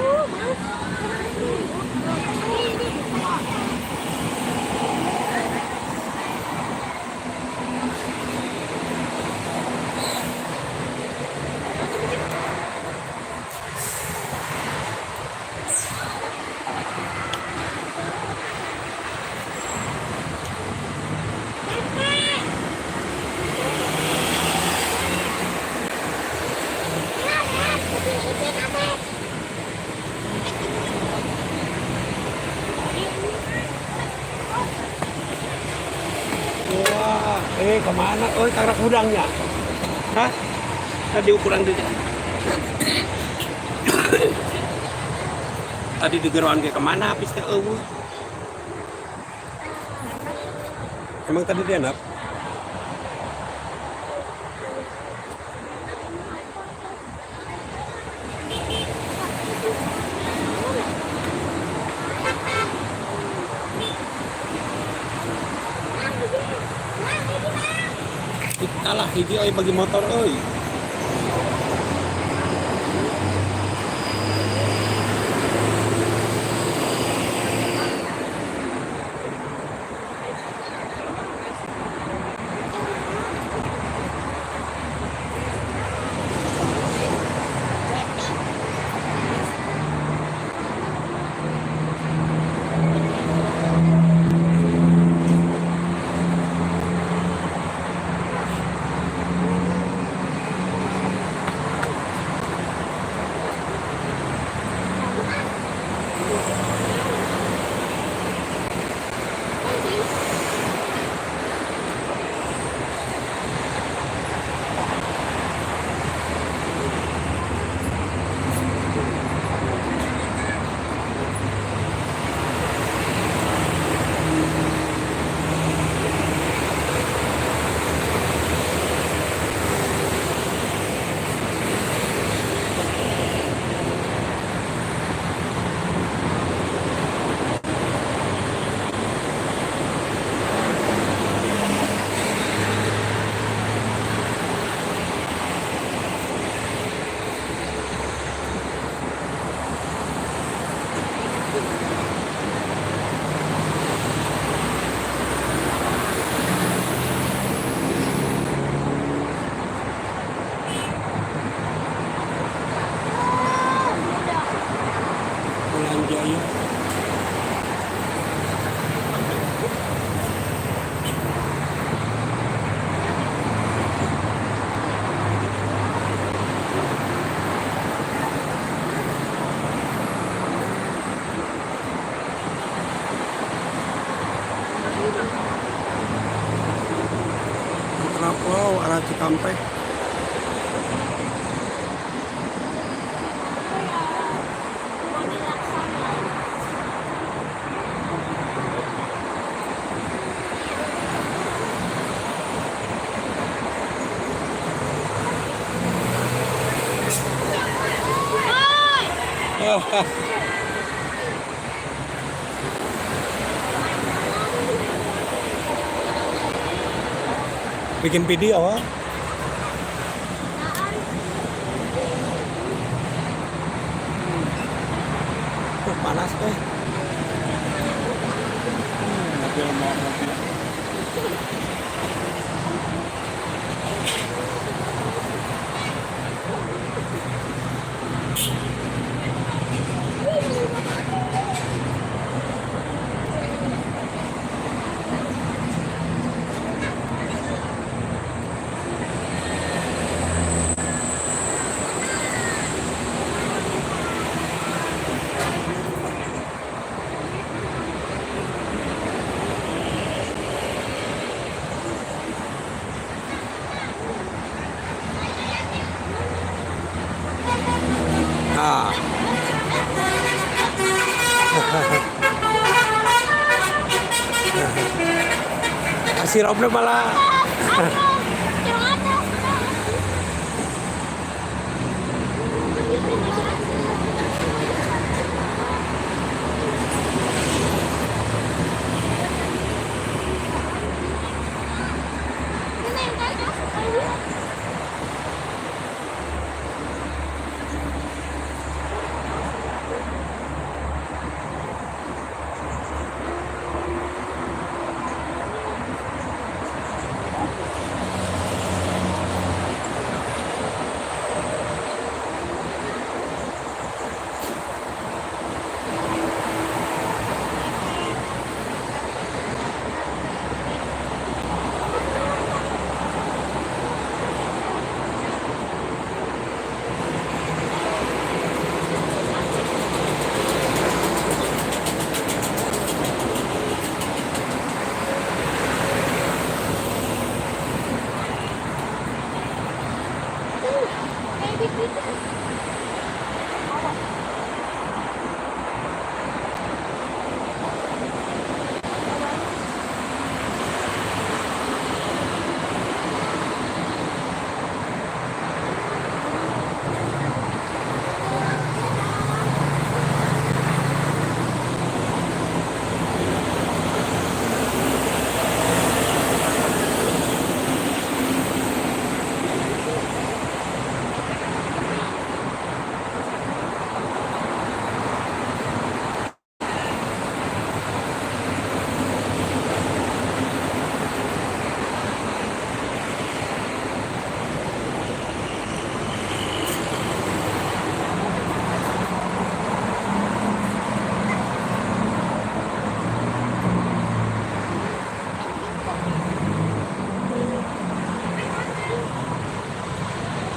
Speaker 1: Wah, kemana? Oh, tarak gudangnya. Hah? Tadi ukuran itu. Tadi digeruan ke kemana? Habis teh eueuh. Emang tadi dia nap? Kalah hiji euy bagi motor euy. Jaya. Kontraflow arah Cikampek. Bikin video. Panas teh. si Robnya malah
Speaker 2: Yang atas. Ini yang atas.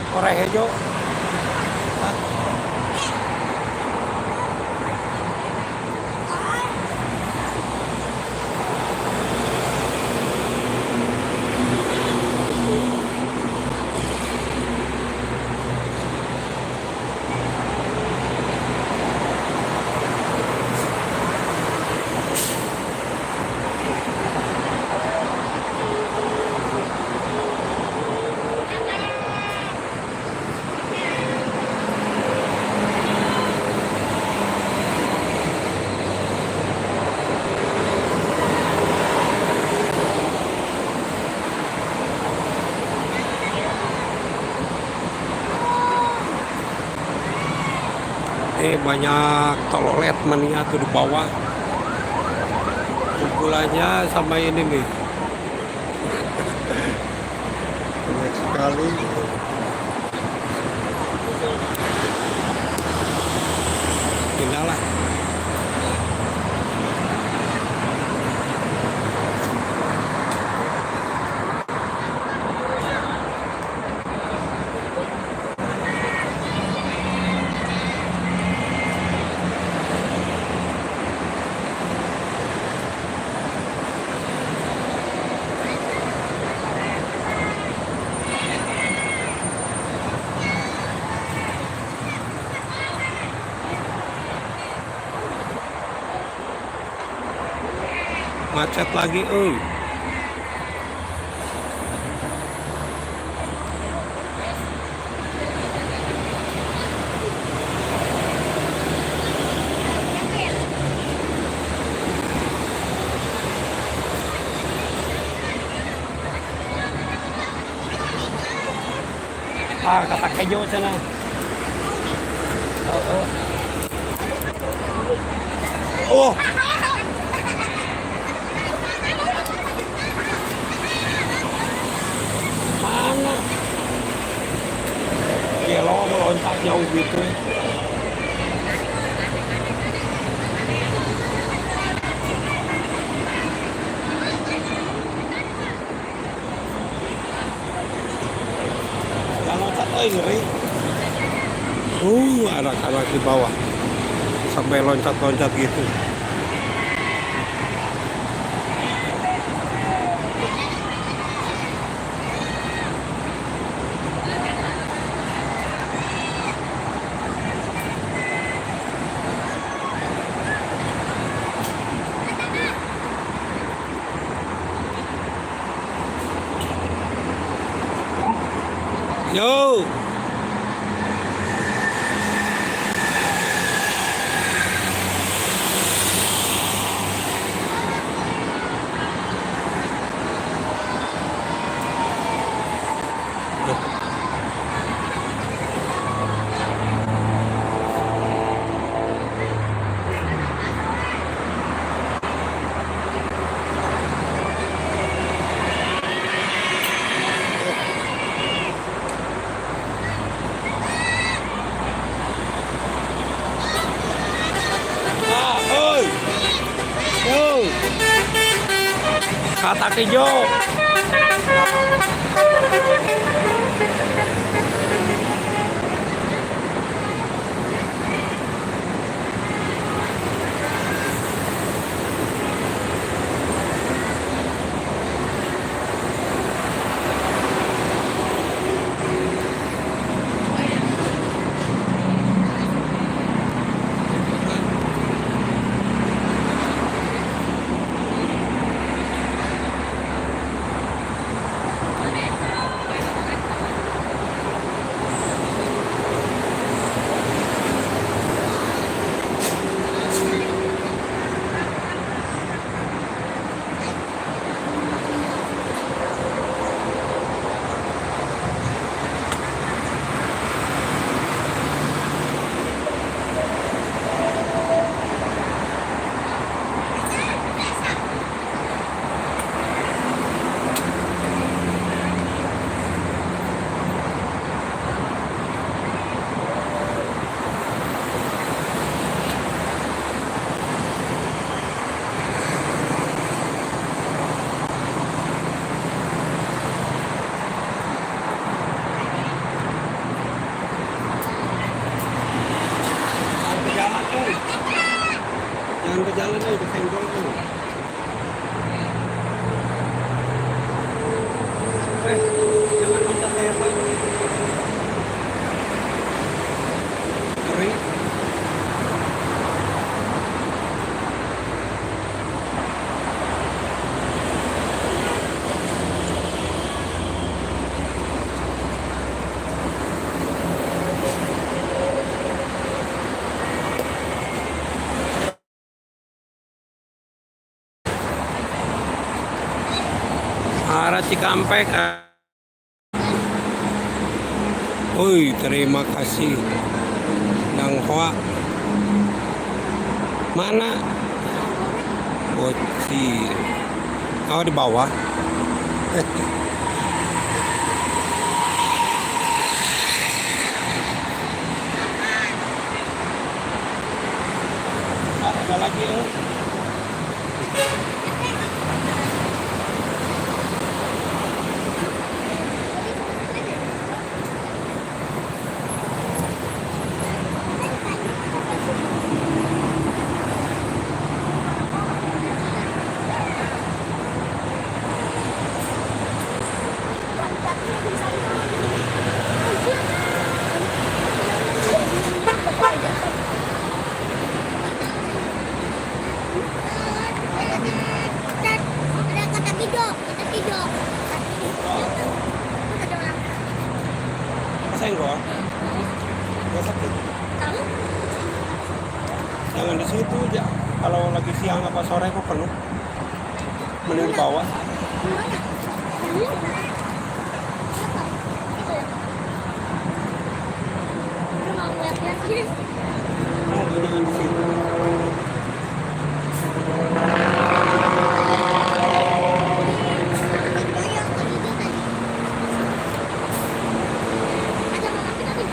Speaker 1: Korek hijau. Ini banyak telolet mania tuh di bawah. Kumpulannya sama ini nih. Banyak sekali. Pindah lah. Macet lagi, kata kejo sana. Oh. Mana? Ya lo meloncat jauh gitu. Loncat, ngeri. Anak-anak di bawah sampai loncat-loncat gitu. Yo. Ah, oi. Yo. Kata kejo. Jangan ke jalan aja, ke senggol tuh. Jangan loncat kayak apa. Kering. Arah Cikampek. Woi, terima kasih. Dang Hoa. Mana? Bocil. Oh, di bawah. Ada lagi, oh.
Speaker 3: Ada kata tidur, kata tidur.
Speaker 1: Senggol. Gak sakit.
Speaker 3: Kamu?
Speaker 1: Jangan di situ aja. Kalau lagi siang apa sore kok penuh. Mending di bawah.
Speaker 3: Mana? Ini? Apa? Itu ya? Aku mau lihat-lihat sih.
Speaker 1: Oh, jangan di situ.
Speaker 3: Ada mama kita nih.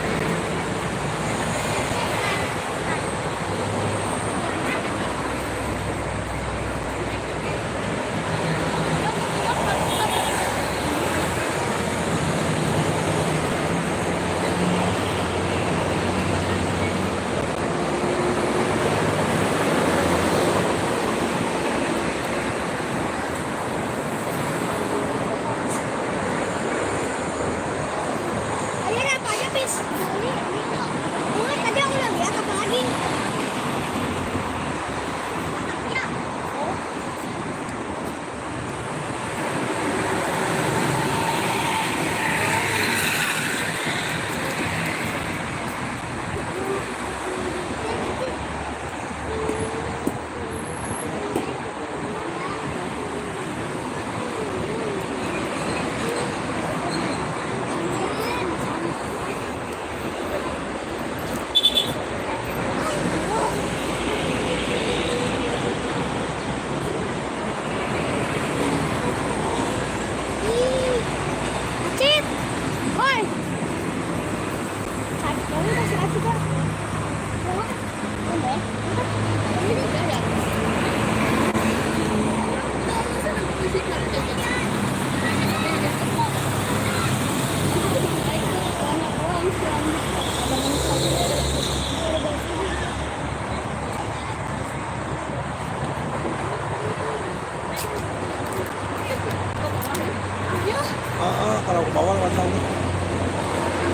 Speaker 1: Kalau ke bawah lewat sana.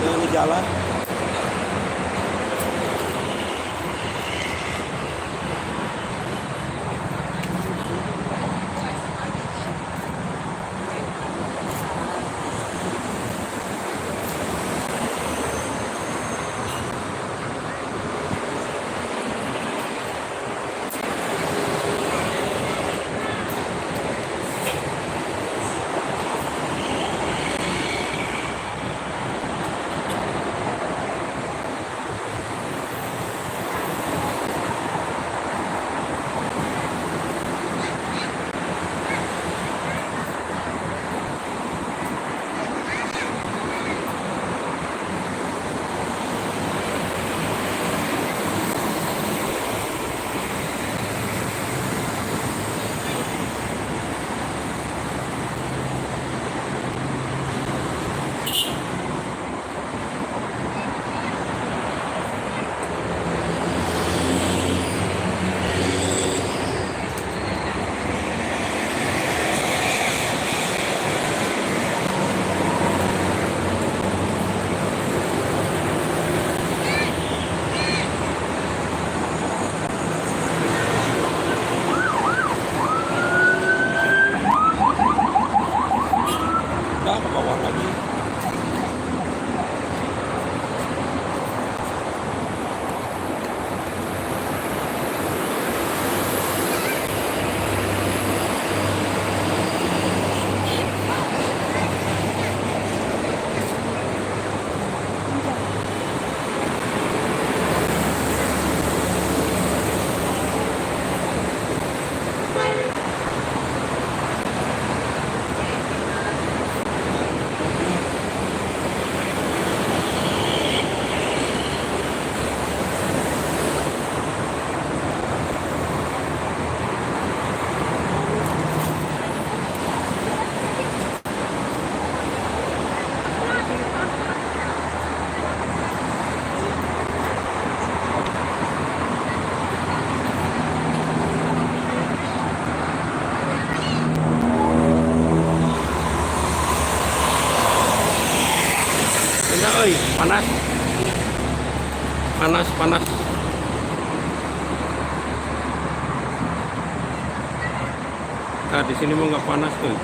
Speaker 1: Ini jalan. Udah ke bawah lagi. Enggak, oi, panas. Panas, panas. Nah, di sini mah nggak panas tuh.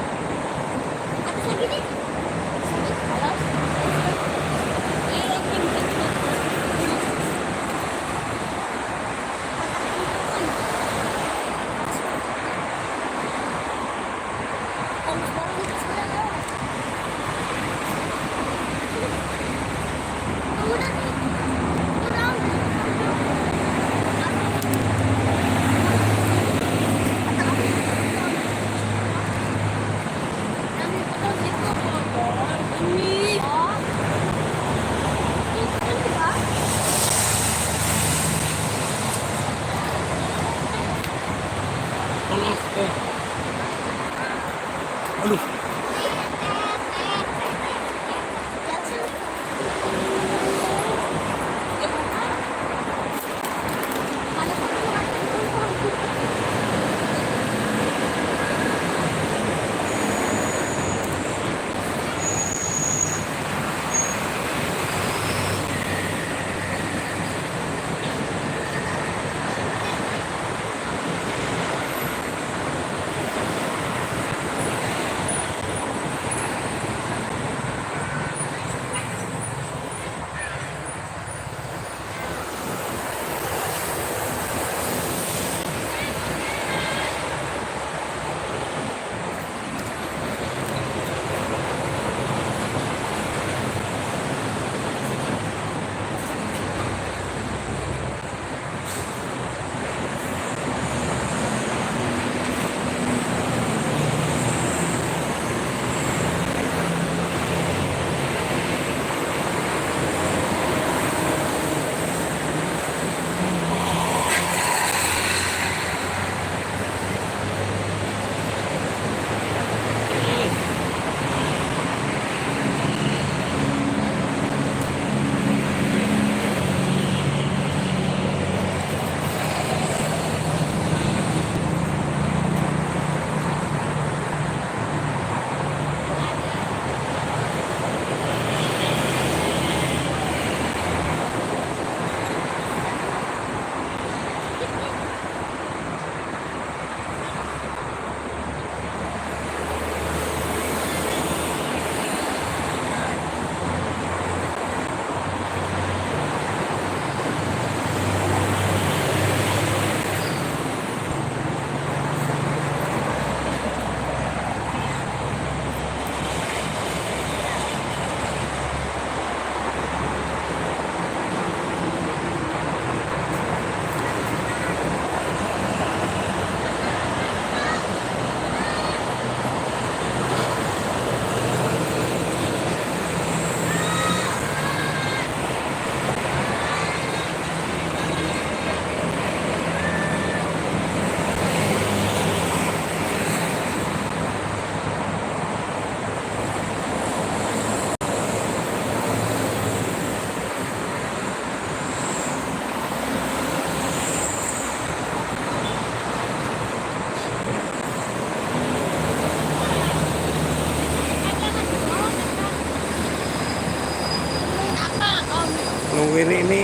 Speaker 1: Wiri ini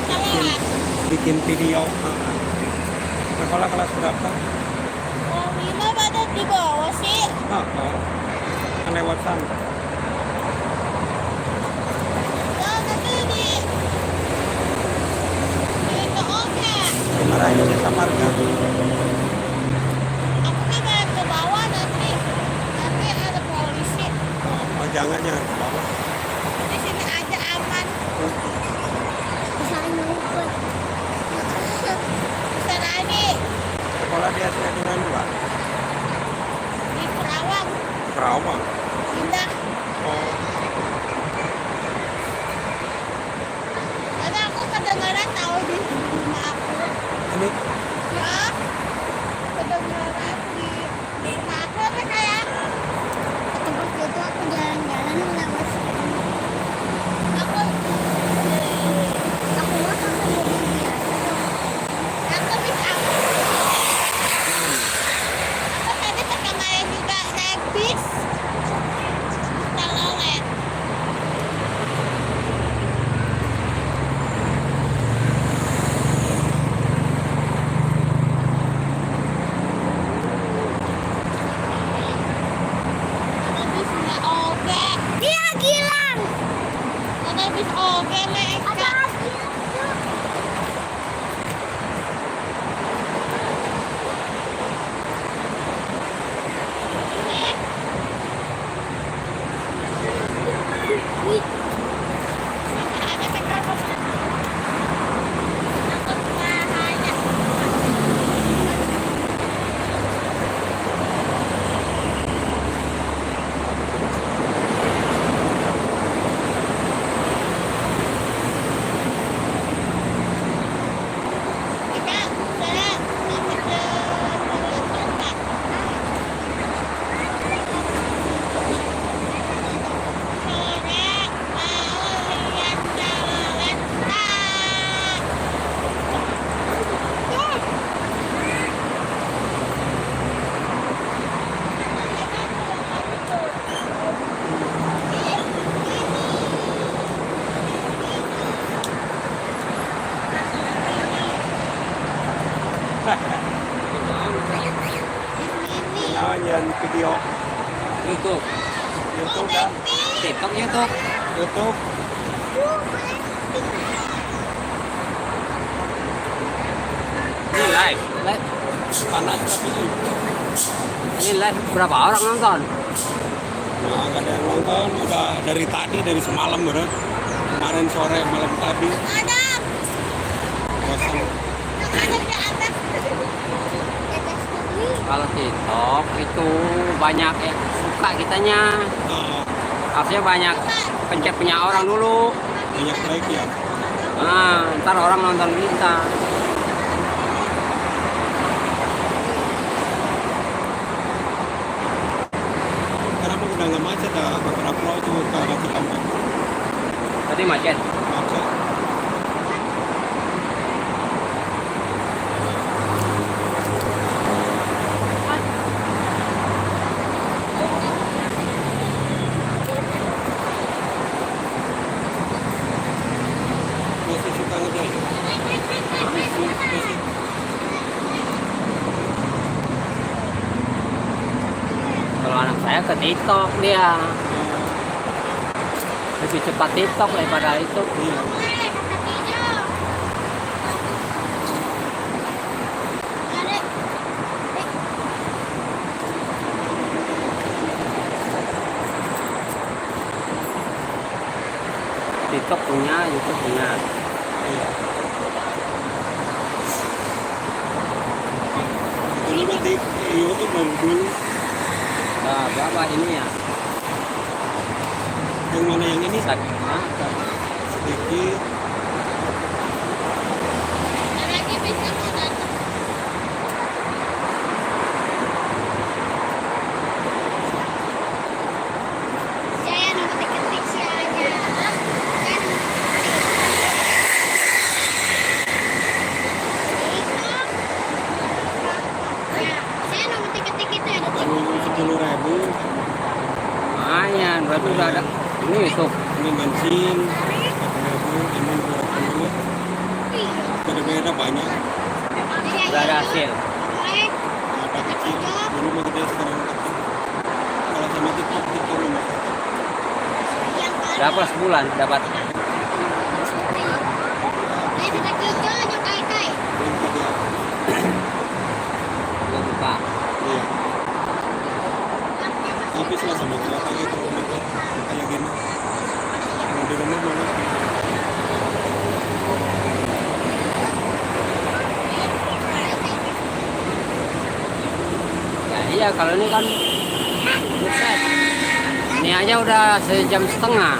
Speaker 2: Lewat.
Speaker 1: bikin video. Sekolah kelas berapa?
Speaker 2: Oh, 5 pada di bawah sih.
Speaker 1: Kan lewat sana.
Speaker 2: Nah, nanti di itu oke.
Speaker 1: Marah Indonesia Marga.
Speaker 2: Aku kan main ke bawah nanti. Nanti ada polisi.
Speaker 1: Oh, jangan ke bawah.
Speaker 2: Di sini aja aman.
Speaker 3: Bisa ngumpul.
Speaker 2: Sana ini
Speaker 1: Sekolah di SD Duran 2.
Speaker 2: di Kerawang.
Speaker 1: Kerawang.
Speaker 2: Indah.
Speaker 1: Oh,
Speaker 2: Karena aku kedengaran tahu di rumah aku.
Speaker 1: ini
Speaker 2: Ya, kedengaran di rumah aku apa kayak
Speaker 3: Tempat itu aku jalan-jalan lewat sini.
Speaker 2: aku
Speaker 3: Aku mau sama mobil biasa.
Speaker 2: aku bisa aku tadi perkemarin juga naik bis. Telolet. Ada bisnya oke.
Speaker 3: Dia Gilang.
Speaker 2: Ada bis oke mereka.
Speaker 3: Ada Gilang tuh. Wih,
Speaker 2: Ada petrol. Takut bahaya. Kita saya mau ke tempat. Sore mau lihat telolet.
Speaker 1: nyanyian video
Speaker 4: YouTube,
Speaker 1: YouTube kan?
Speaker 4: TikTok, YouTube.
Speaker 1: YouTube.
Speaker 4: Ini live, live.
Speaker 1: Panas tapi
Speaker 4: Ini live berapa orang nonton?
Speaker 1: nah, nggak ada yang nonton. Udah dari tadi, dari semalam bener. Kemarin sore, malam tadi.
Speaker 2: Ada,
Speaker 1: Bosan.
Speaker 2: ada di atas.
Speaker 4: Kalau TikTok itu banyak yang suka kitanya.
Speaker 1: Nah,
Speaker 4: Harusnya banyak pencet punya orang dulu.
Speaker 1: banyak like ya.
Speaker 4: Nah, ntar orang nonton kita.
Speaker 1: Kenapa udah nggak macet ya? Kontraflow itu ke arah Cikampek.
Speaker 4: Tadi macet.
Speaker 1: Macet. Masih suka ngejahit. Masih.
Speaker 4: Kalau anak saya ke TikTok dia. Lebih cepat TikTok daripada itu.
Speaker 1: Iya.
Speaker 4: TikTok punya, YouTube punya.
Speaker 1: Iya. Itu nama di YouTube dari dulu.
Speaker 4: Nah, berapa ini ya?
Speaker 1: Yang mana yang ini?
Speaker 4: Hah?
Speaker 1: Sedikit.
Speaker 2: Lagi bisa mau datang.
Speaker 3: Saya nomor ketik sianya.
Speaker 2: Saya nomor tiket itu ya.
Speaker 1: 10.000.
Speaker 4: Lumayan, berarti udah ada. Ini YouTube.
Speaker 1: Ini bensin. ini buat dulu. Beda-beda banyak.
Speaker 4: Udah ada hasil.
Speaker 1: Ada kecil, dulu mah gede sekarang kecil. Kalau sama TikTok rumah.
Speaker 4: Berapa sebulan dapat?
Speaker 1: Belum kerja.
Speaker 4: Belum buka.
Speaker 1: Iya. Tapi setelah sama tua kayak gitu, kayak gini. Kalau di rumah mana?
Speaker 4: Ya iya kalau ini kan buset. Ini aja udah sejam setengah.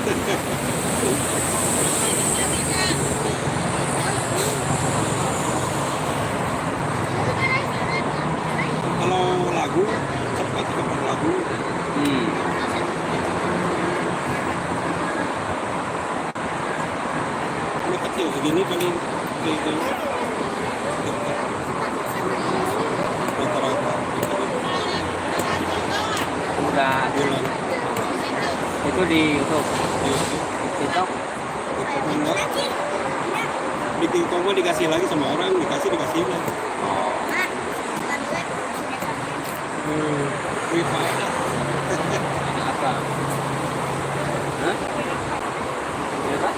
Speaker 1: Kalau lagu cepat kalau lagu.
Speaker 4: Hmm.
Speaker 1: Ini kecil segini paling gitu. Rata-rata
Speaker 4: Udah
Speaker 1: bulan.
Speaker 4: itu di YouTube, TikTok.
Speaker 1: Enggak. Di TikTok mah dikasih lagi sama orang, dikasih lagi. Wifi.
Speaker 4: Apa? Hah? Apa?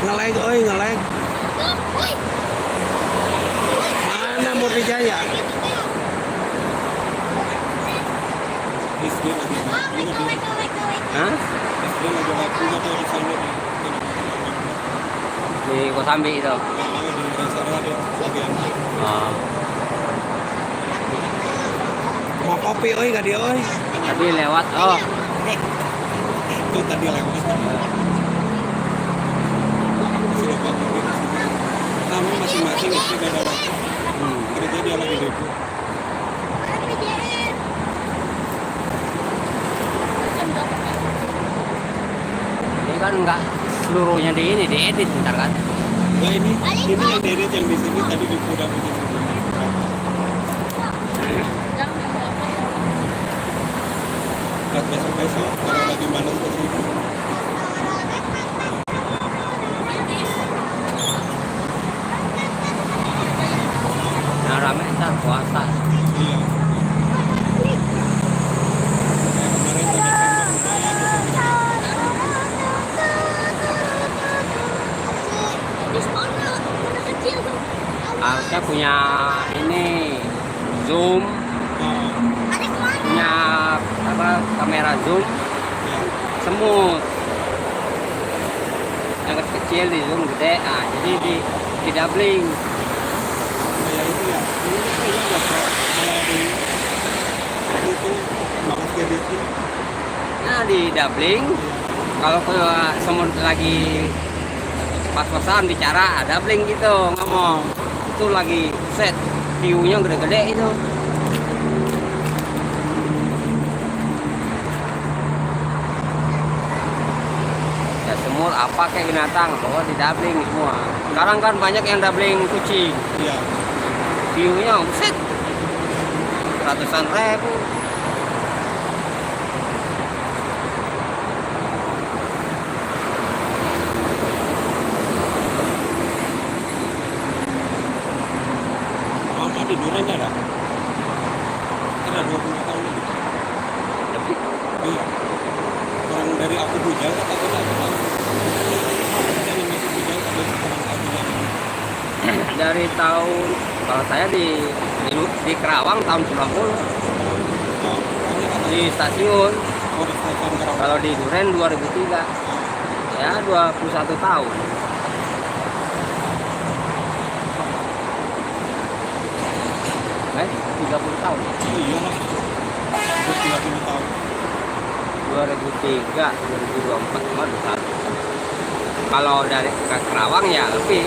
Speaker 1: Ngelag, oi ngelag. Mana Murni Jaya? SD lagi.
Speaker 4: Hah?
Speaker 1: SD lagi laku nggak tahu di sana di.
Speaker 4: Di Kosambi itu.
Speaker 1: Di Rasara ada bagian.
Speaker 4: Oh.
Speaker 1: Mau kopi oi gak dia oi?
Speaker 4: Tapi lewat. Oh.
Speaker 1: Itu tadi lewat. Sudah kopi. Kamu masing-masing SD gak ada waktu. Kerja dia lagi depo.
Speaker 4: Ini kan enggak seluruhnya di ini diedit ntar kan.
Speaker 1: Nah ini yang deret yang di sini tadi di udah begitu. Buat besok-besok kalau lagi malas ke sini.
Speaker 4: Nah rame ntar puasa.
Speaker 1: Iya. Kemarin ada tembak
Speaker 4: Harusnya punya ini zoom, punya apa kamera zoom semut. Yang kecil di zoom gede, ah jadi di doubling.
Speaker 1: ya itu ya. Ini kayaknya nggak malah di itu bagus editnya.
Speaker 4: Nah di doubling, kalau ke semut lagi pas-pasan bicara, doubling gitu ngomong. Itu lagi set view-nya gede-gede itu. Ya semut apa kayak binatang, pokoknya di doubling semua. Sekarang kan banyak yang doubling kucing.
Speaker 1: Iya.
Speaker 4: View-nya set ratusan ribu.
Speaker 1: Mama di Duren ada? Ada 20 tahun lebih.
Speaker 4: Lebih.
Speaker 1: Iya. Orang dari aku bujang kata aku tak tahu. Dari masih bujang ada sekarang aku bujang.
Speaker 4: Dari tahun kalau saya di Kerawang tahun 90
Speaker 1: Oh, ini kata
Speaker 4: di stasiun.
Speaker 1: orang stasiun Kerawang.
Speaker 4: Kalau di Duren 2003 ya 21 tahun. Eh 30 tahun.
Speaker 1: Iya lah. Terus 30 tahun.
Speaker 4: 2003 2024 cuma 21. Kalau dari ke Kerawang ya lebih.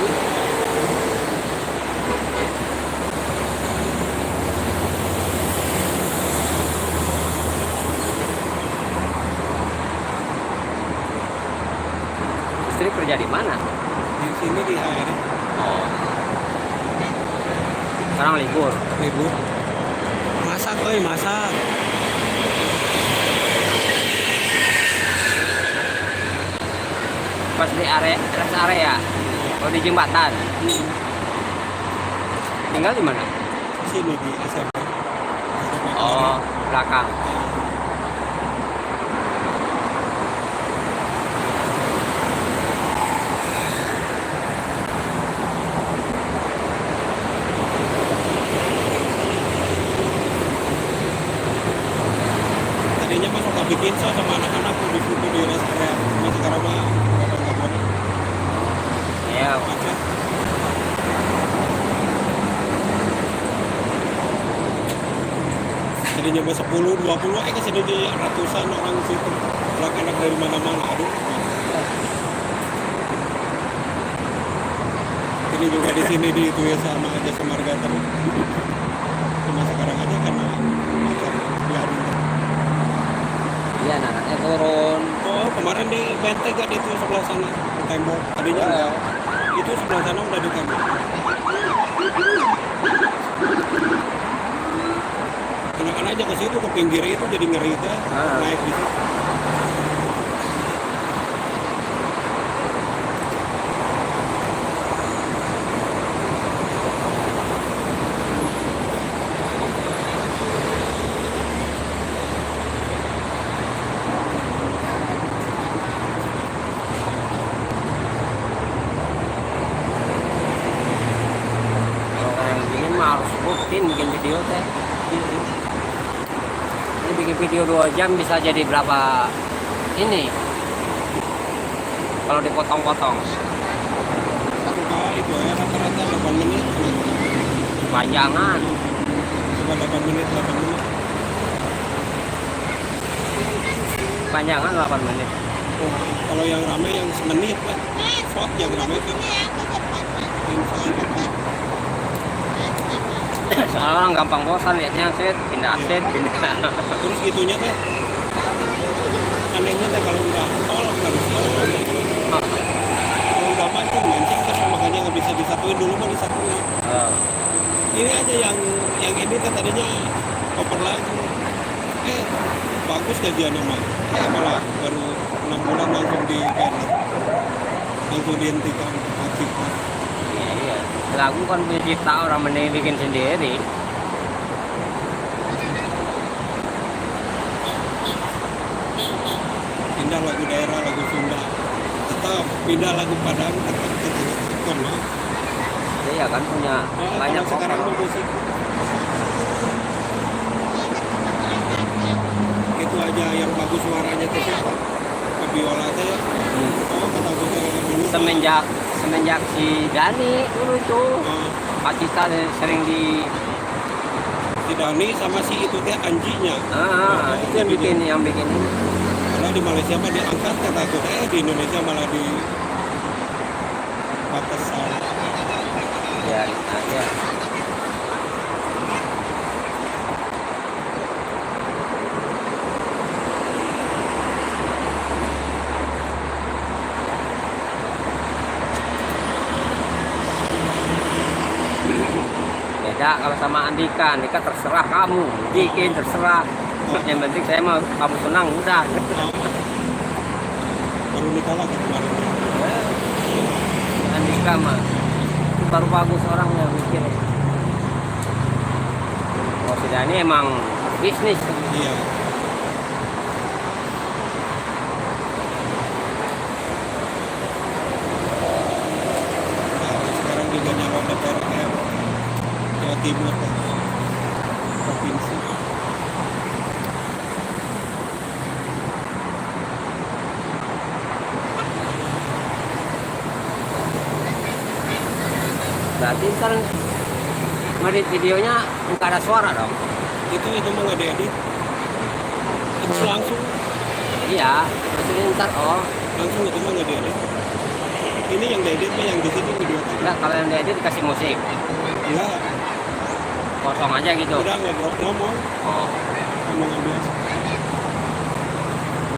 Speaker 1: di hari
Speaker 4: Oh. Sekarang libur.
Speaker 1: libur. Masak, masak.
Speaker 4: Pas di rest area. Oh, di jembatan. Tinggal di mana?
Speaker 1: Sini di SMP.
Speaker 4: Oh, belakang.
Speaker 1: Tadinya mah suka bikin so sama anak-anak di foto di rest area. Cuma sekarang mah nggak boleh.
Speaker 4: Ya,
Speaker 1: Macet. Tadinya mah 10, 20, kesini di ratusan orang situ. Anak-anak dari mana-mana. Aduh. Ini juga di sini di itu ya sama aja Semarga terus. Cuma sekarang aja karena macet biarin.
Speaker 4: iya anaknya turun.
Speaker 1: Oh, kemarin di benteng gak di itu sebelah sana di tembok. Tadinya enggak. Itu sebelah sana udah di tembok. Anak-anak aja ke situ ke pinggir itu jadi ngeri itu naik di situ.
Speaker 4: Kalau yang bikin mah harus rutin bikin video teh. Ini bikin video 2 jam bisa jadi berapa ini? Kalau dipotong-potong.
Speaker 1: Satu kali itu ya rata-rata 8 menit.
Speaker 4: Panjangan.
Speaker 1: Coba 8 menit, 8 menit.
Speaker 4: Panjangan 8 menit.
Speaker 1: Oh, kalau yang rame yang semenit lah. Shot yang rame itu.
Speaker 4: Soalnya orang gampang bosan lihatnya set, pindah set, pindah.
Speaker 1: Terus gitunya teh. Anehnya teh kalau udah tol harus tol. Kalau udah mancing terus makanya nggak bisa disatuin dulu mah disatuin. Ini aja yang ini kan tadinya koper lagi. Bagus kajiannya mah. Malah baru 6 bulan langsung di cancel. Langsung dihentikan aktifkan.
Speaker 4: Iya. Lagu kan punya cipta orang mending bikin sendiri.
Speaker 1: Pindah lagu daerah, lagu Sunda. Tetap pindah lagu Padang, tetap sama.
Speaker 4: Iya kan punya banyak
Speaker 1: kalau sekarang
Speaker 4: cover.
Speaker 1: tuh musik itu aja yang bagus suaranya tuh siapa? Ke biola teh. Oh, kata gue dulu.
Speaker 4: Semenjak si Dani dulu tuh Pak Cita sering di
Speaker 1: Si Dani sama si itu teh Anjinya.
Speaker 4: itu yang bikin ini.
Speaker 1: Karena di Malaysia mah diangkat kata gue di Indonesia malah di batasan.
Speaker 4: Ya, aja. Beda kalau sama Andika terserah kamu, bikin terserah. Yang penting saya mau kamu senang udah.
Speaker 1: Baru nikah lagi kemarin.
Speaker 4: Andika mah itu baru bagus orangnya mikir. Oh si Dani emang bisnis.
Speaker 1: Iya. Nah, sekarang juga nyalon DPR Jawa Timur kan. Provinsi.
Speaker 4: Berarti ntar ngedit videonya nggak ada suara dong?
Speaker 1: Itu mah nggak diedit. Itu langsung
Speaker 4: Iya, maksudnya ntar
Speaker 1: langsung itu mah nggak diedit. Ini yang diedit mah yang di sini video tadi.
Speaker 4: enggak kalau yang diedit dikasih musik,
Speaker 1: Enggak,
Speaker 4: kosong aja gitu.
Speaker 1: udah ngomong
Speaker 4: Oh,
Speaker 1: ngomongan biasa.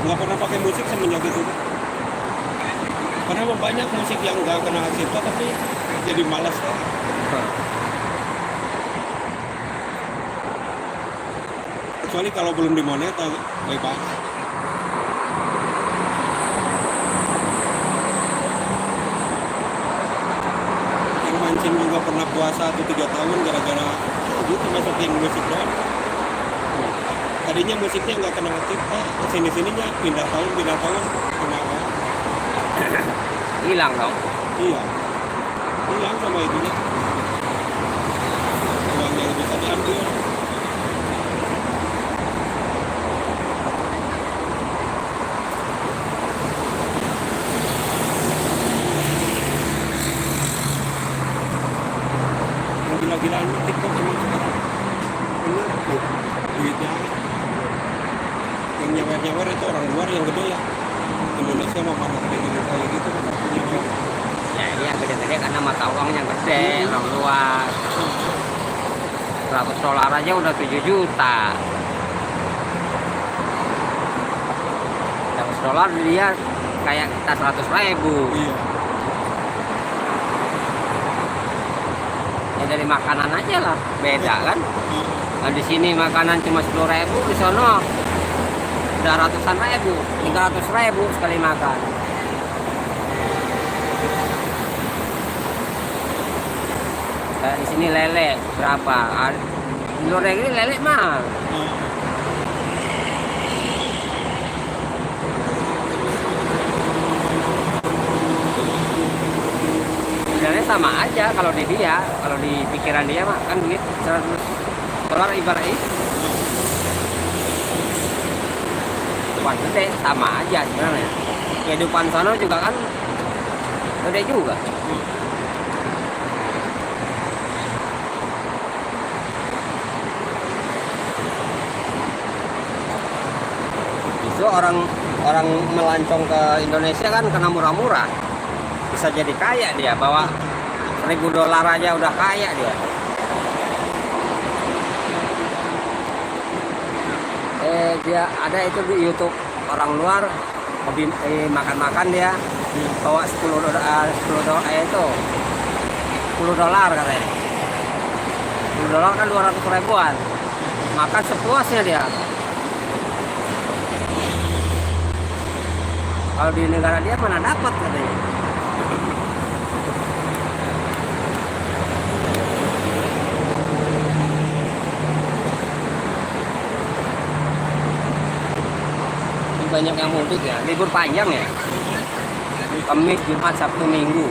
Speaker 1: Nggak pernah pakai musik semenjak itu. Padahal banyak musik yang nggak kena hak cipta tapi jadi malas ya. Kecuali kalau belum dimoneta bebas. Yang mancing juga pernah puasa 1 3 tahun gara-gara gitu masukin musik doang. Tadinya musiknya nggak kena hak cipta, kesini-sininya pindah tahun kenapa?
Speaker 4: Hilang dong.
Speaker 1: Iya, hilang sama itunya. Uangnya bisa diambil. Yang gila-gilaan TikTok emang sekarang. Bener tuh, duitnya. Yang nyawer-nyawer itu orang luar yang gede ya. Indonesia mah mana gede kayak gitu kan punya uang.
Speaker 4: Ya ini yang gede-gede karena mata uangnya gede, orang luar. $100 aja udah 7 juta. $100 dia kayak kita 100.000.
Speaker 1: Iya.
Speaker 4: Ya dari makanan aja lah, beda kan?
Speaker 1: Nah,
Speaker 4: Nah, di sini makanan cuma 10.000, di sono udah ratusan ribu, 300.000 sekali makan. Kayak di sini lele berapa? Di luar negeri lele mah
Speaker 1: nah.
Speaker 4: sebenarnya sama aja kalau di dia, kalau di pikiran dia mah kan duit $100 ibaratnya bukan gede, sama aja sebenarnya. Kehidupan sana juga kan gede juga. Justru orang melancong ke Indonesia kan karena murah-murah, bisa jadi kaya dia, bawa $1.000 aja udah kaya dia. Dia ada itu di YouTube orang luar hobi makan-makan, dia bawa $10 itu $10 katanya. $10 kan 200 ribuan, makan sepuasnya dia. Kalau di negara dia mana dapat katanya. Banyak yang mudik ya, libur panjang ya, Kamis, Jumat, Sabtu, Minggu.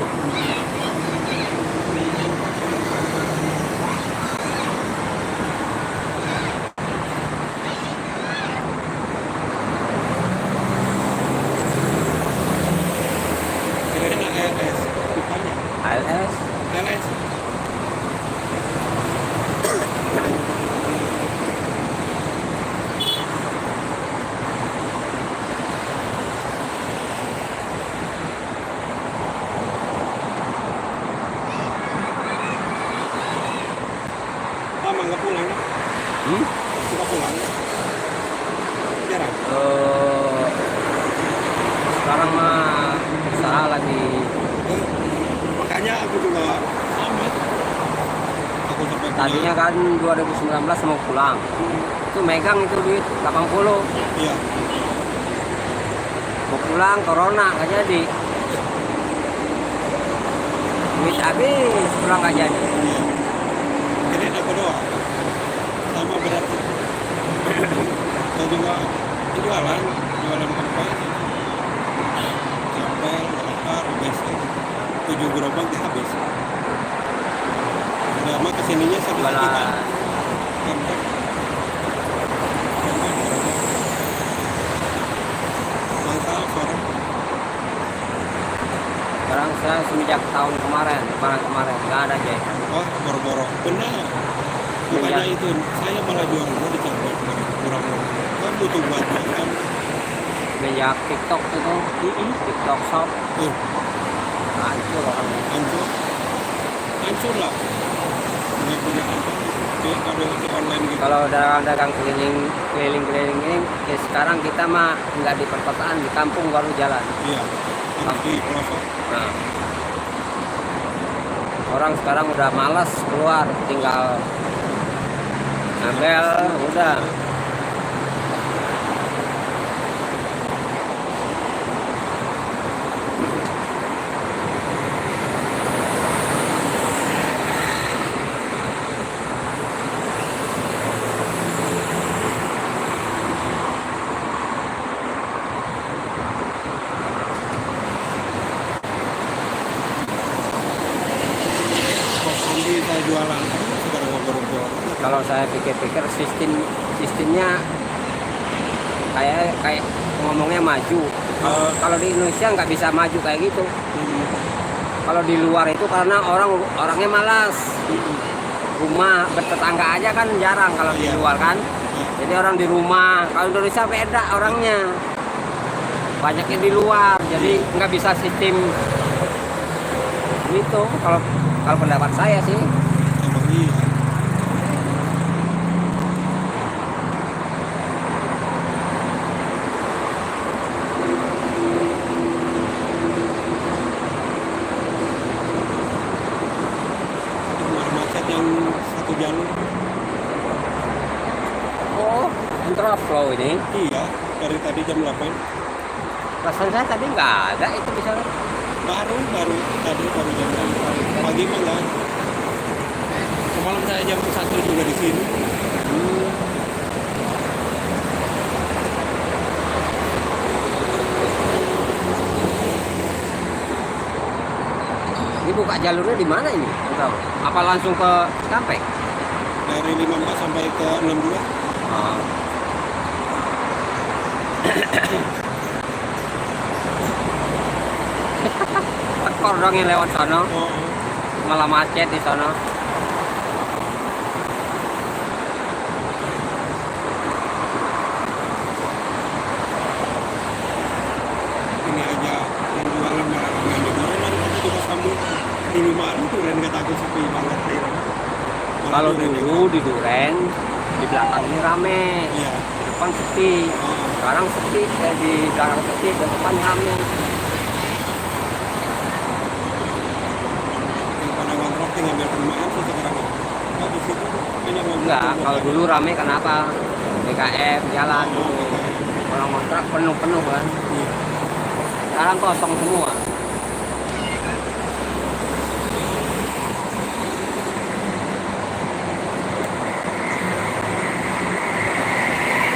Speaker 1: Kira-kira LS, bukannya
Speaker 4: ALS
Speaker 1: LS. Lama nggak pulang, nggak pulang. Jarang.
Speaker 4: Sekarang mah usaha lagi.
Speaker 1: Makanya aku juga sama. Aku sampai punya.
Speaker 4: Tadinya kan 2019 mau pulang, itu megang itu duit 80,
Speaker 1: Iya.
Speaker 4: mau pulang corona nggak jadi, duit habis pulang nggak jadi.
Speaker 1: Iya. Jadi aku doang. Sama berarti. Saya juga jualan kertas. Capel, bakar, besi. 7 gerobak habis. Udah mah kesininya satu
Speaker 4: Jualan
Speaker 1: juta. Kontak. Mantap, suara.
Speaker 4: sekarang saya semenjak tahun kemarin nggak ada jahitan.
Speaker 1: Oh, boro-boro. Benar. Bukannya itu, saya malah jual gua di Capel. Murah-murah. Kan butuh buat makan.
Speaker 4: Semenjak TikTok itu, TikTok Shop, hancur orang.
Speaker 1: Hancur. Hancur lah. Nggak punya apa. Kayak kalau di online gitu.
Speaker 4: Kalau dagang keliling ini, ya sekarang kita mah nggak di perkotaan, di kampung baru jalan.
Speaker 1: Iya. harus di pelosok.
Speaker 4: Nah, orang sekarang udah malas keluar, tinggal ngambil udah.
Speaker 1: Kosong kita jualan sekarang ngobrol-ngobrol.
Speaker 4: Kalau saya pikir-pikir sistemnya kayak ngomongnya maju. Kalau di Indonesia nggak bisa maju kayak gitu. Kalau di luar itu karena orangnya malas. Rumah bertetangga aja kan jarang kalau di
Speaker 1: Iya.
Speaker 4: luar kan. Jadi orang di rumah. Kalau Indonesia beda orangnya. Banyaknya di luar. Jadi nggak bisa sistem itu. Kalau pendapat saya sih.
Speaker 1: Emang iya. Kemarin macet yang satu jalur.
Speaker 4: Oh, kontraflow ini.
Speaker 1: Iya, dari tadi jam 8.
Speaker 4: Perasaan saya tadi nggak ada itu bisa.
Speaker 1: Baru tadi baru jam 8. Pagi mah nggak ada. Semalam saya jam 1 juga di sini.
Speaker 4: Ini buka jalurnya di mana ini? Nggak tahu. Apa langsung ke Cikampek?
Speaker 1: Dari 54 sampai ke 62.
Speaker 4: Oh. Tekor dong yang lewat sono,
Speaker 1: Oh,
Speaker 4: malah macet di sono.
Speaker 1: ini aja yang jualan malah nggak ada gorengan, tapi juga sambut di rumah itu dan nggak takut sepi banget.
Speaker 4: Kalau dulu di Duren, di belakang ini rame,
Speaker 1: Iya.
Speaker 4: di depan sepi.
Speaker 1: Oh,
Speaker 4: Sekarang sepi, di belakang sepi, di depan rame.
Speaker 1: yang pada ngontrak tinggal ngambil perumahan sih sekarang. Oh, di situ banyak ngontrak.
Speaker 4: Enggak, kalau dulu rame kenapa? BKF jalan
Speaker 1: Oh,
Speaker 4: dulu.
Speaker 1: oke.
Speaker 4: Orang kontrak penuh-penuh kan.
Speaker 1: Iya.
Speaker 4: Sekarang kosong semua.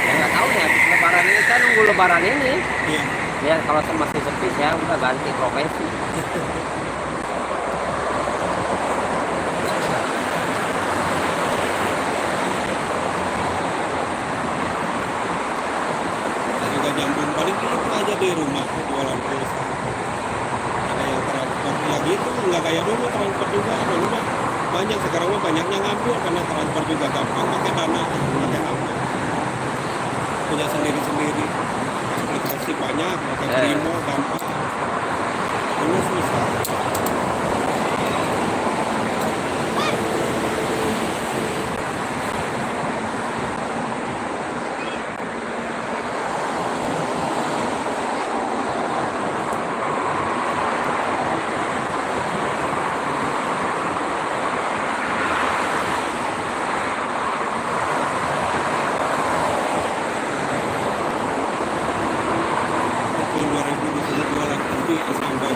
Speaker 4: Ya nggak tahu nih habis lebaran ini saya nunggu lebaran ini.
Speaker 1: Iya.
Speaker 4: Ya kalau masih sepi saya udah ganti profesi.
Speaker 1: Saya juga nyambung paling itu aja di rumah jualan pulsa. Ada yang transport ya gitu, nggak kayak dulu transport juga. Dulu mah banyak, sekarang mah banyaknya ngambil karena transport juga gampang pakai dana, pakai apa. Punya sendiri-sendiri. Aplikasi banyak, pakai Brimo gampang. Dulu susah. Tahun 2000 di sini jualan kopi sampai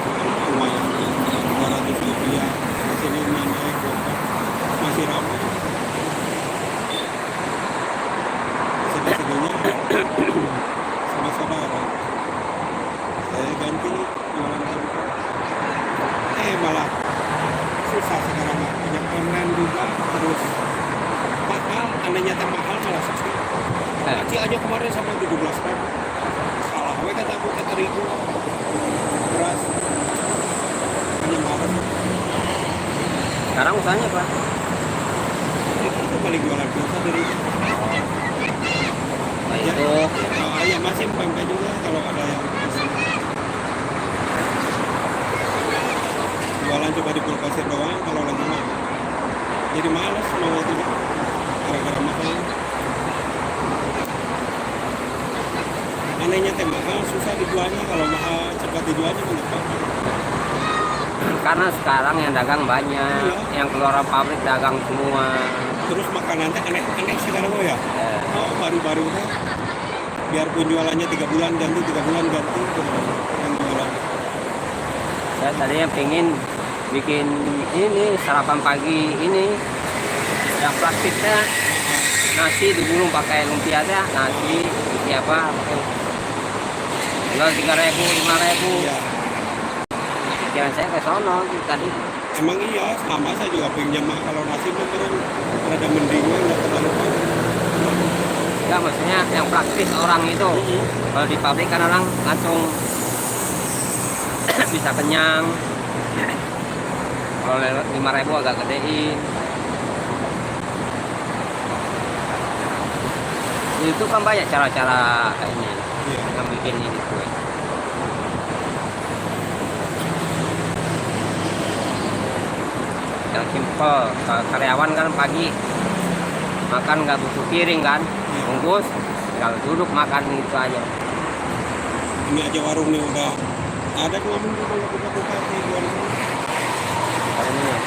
Speaker 1: lumayan 200 rupiah. Di sini naik masih ramai. Sedih-sedihnya sama saudara. Saya ganti jualan tempat. Malah susah sekarang, banyak online juga, terus mahal, anehnya teh mahal malah sepi. Haji aja kemarin sampai 17.000. Salah gue kata aku kata terigu beras hanya mahal.
Speaker 4: Sekarang usahanya apa?
Speaker 1: Itu balik jualan pulsa dari
Speaker 4: Nah,
Speaker 1: ya,
Speaker 4: itu
Speaker 1: ya masih pempek juga kalau ada yang pesen. Jualan coba di Pulpasir doang kalau lagi mau. Jadi malas mau itu gara-gara mahal. anehnya teh mahal, susah dijualnya. Kalau mahal cepat dijualnya kenapa?
Speaker 4: Karena sekarang yang dagang banyak, yang keluar pabrik dagang semua.
Speaker 1: Terus makanan teh aneh-aneh sekarang ya. Oh baru-baru teh. Biarpun jualannya 3 bulan ganti, 3 bulan ganti yang jualan.
Speaker 4: Saya tadinya pengen bikin ini sarapan pagi ini yang plastiknya, nasi digulung pakai lumpia teh, nasi isi apa pakai jual 3.000 5.000.
Speaker 1: Iya.
Speaker 4: Pikiran saya ke sono tadi.
Speaker 1: Emang iya, sama saya juga pengen mah kalau nasi mah keren rada mendingan, nggak terlalu panas.
Speaker 4: Enggak, maksudnya yang praktis orang itu. Kalau di pabrik kan orang langsung bisa kenyang. Kalau 5.000 agak gedein. Itu kan banyak cara-cara ini
Speaker 1: Iya.
Speaker 4: yang bikin ini kue. Yang simple, karyawan kan pagi makan nggak butuh piring kan, bungkus, tinggal duduk makan gitu aja.
Speaker 1: Ini aja warung nih udah ada ngomong juga nggak buka-buka nih jual.
Speaker 4: Ini ya.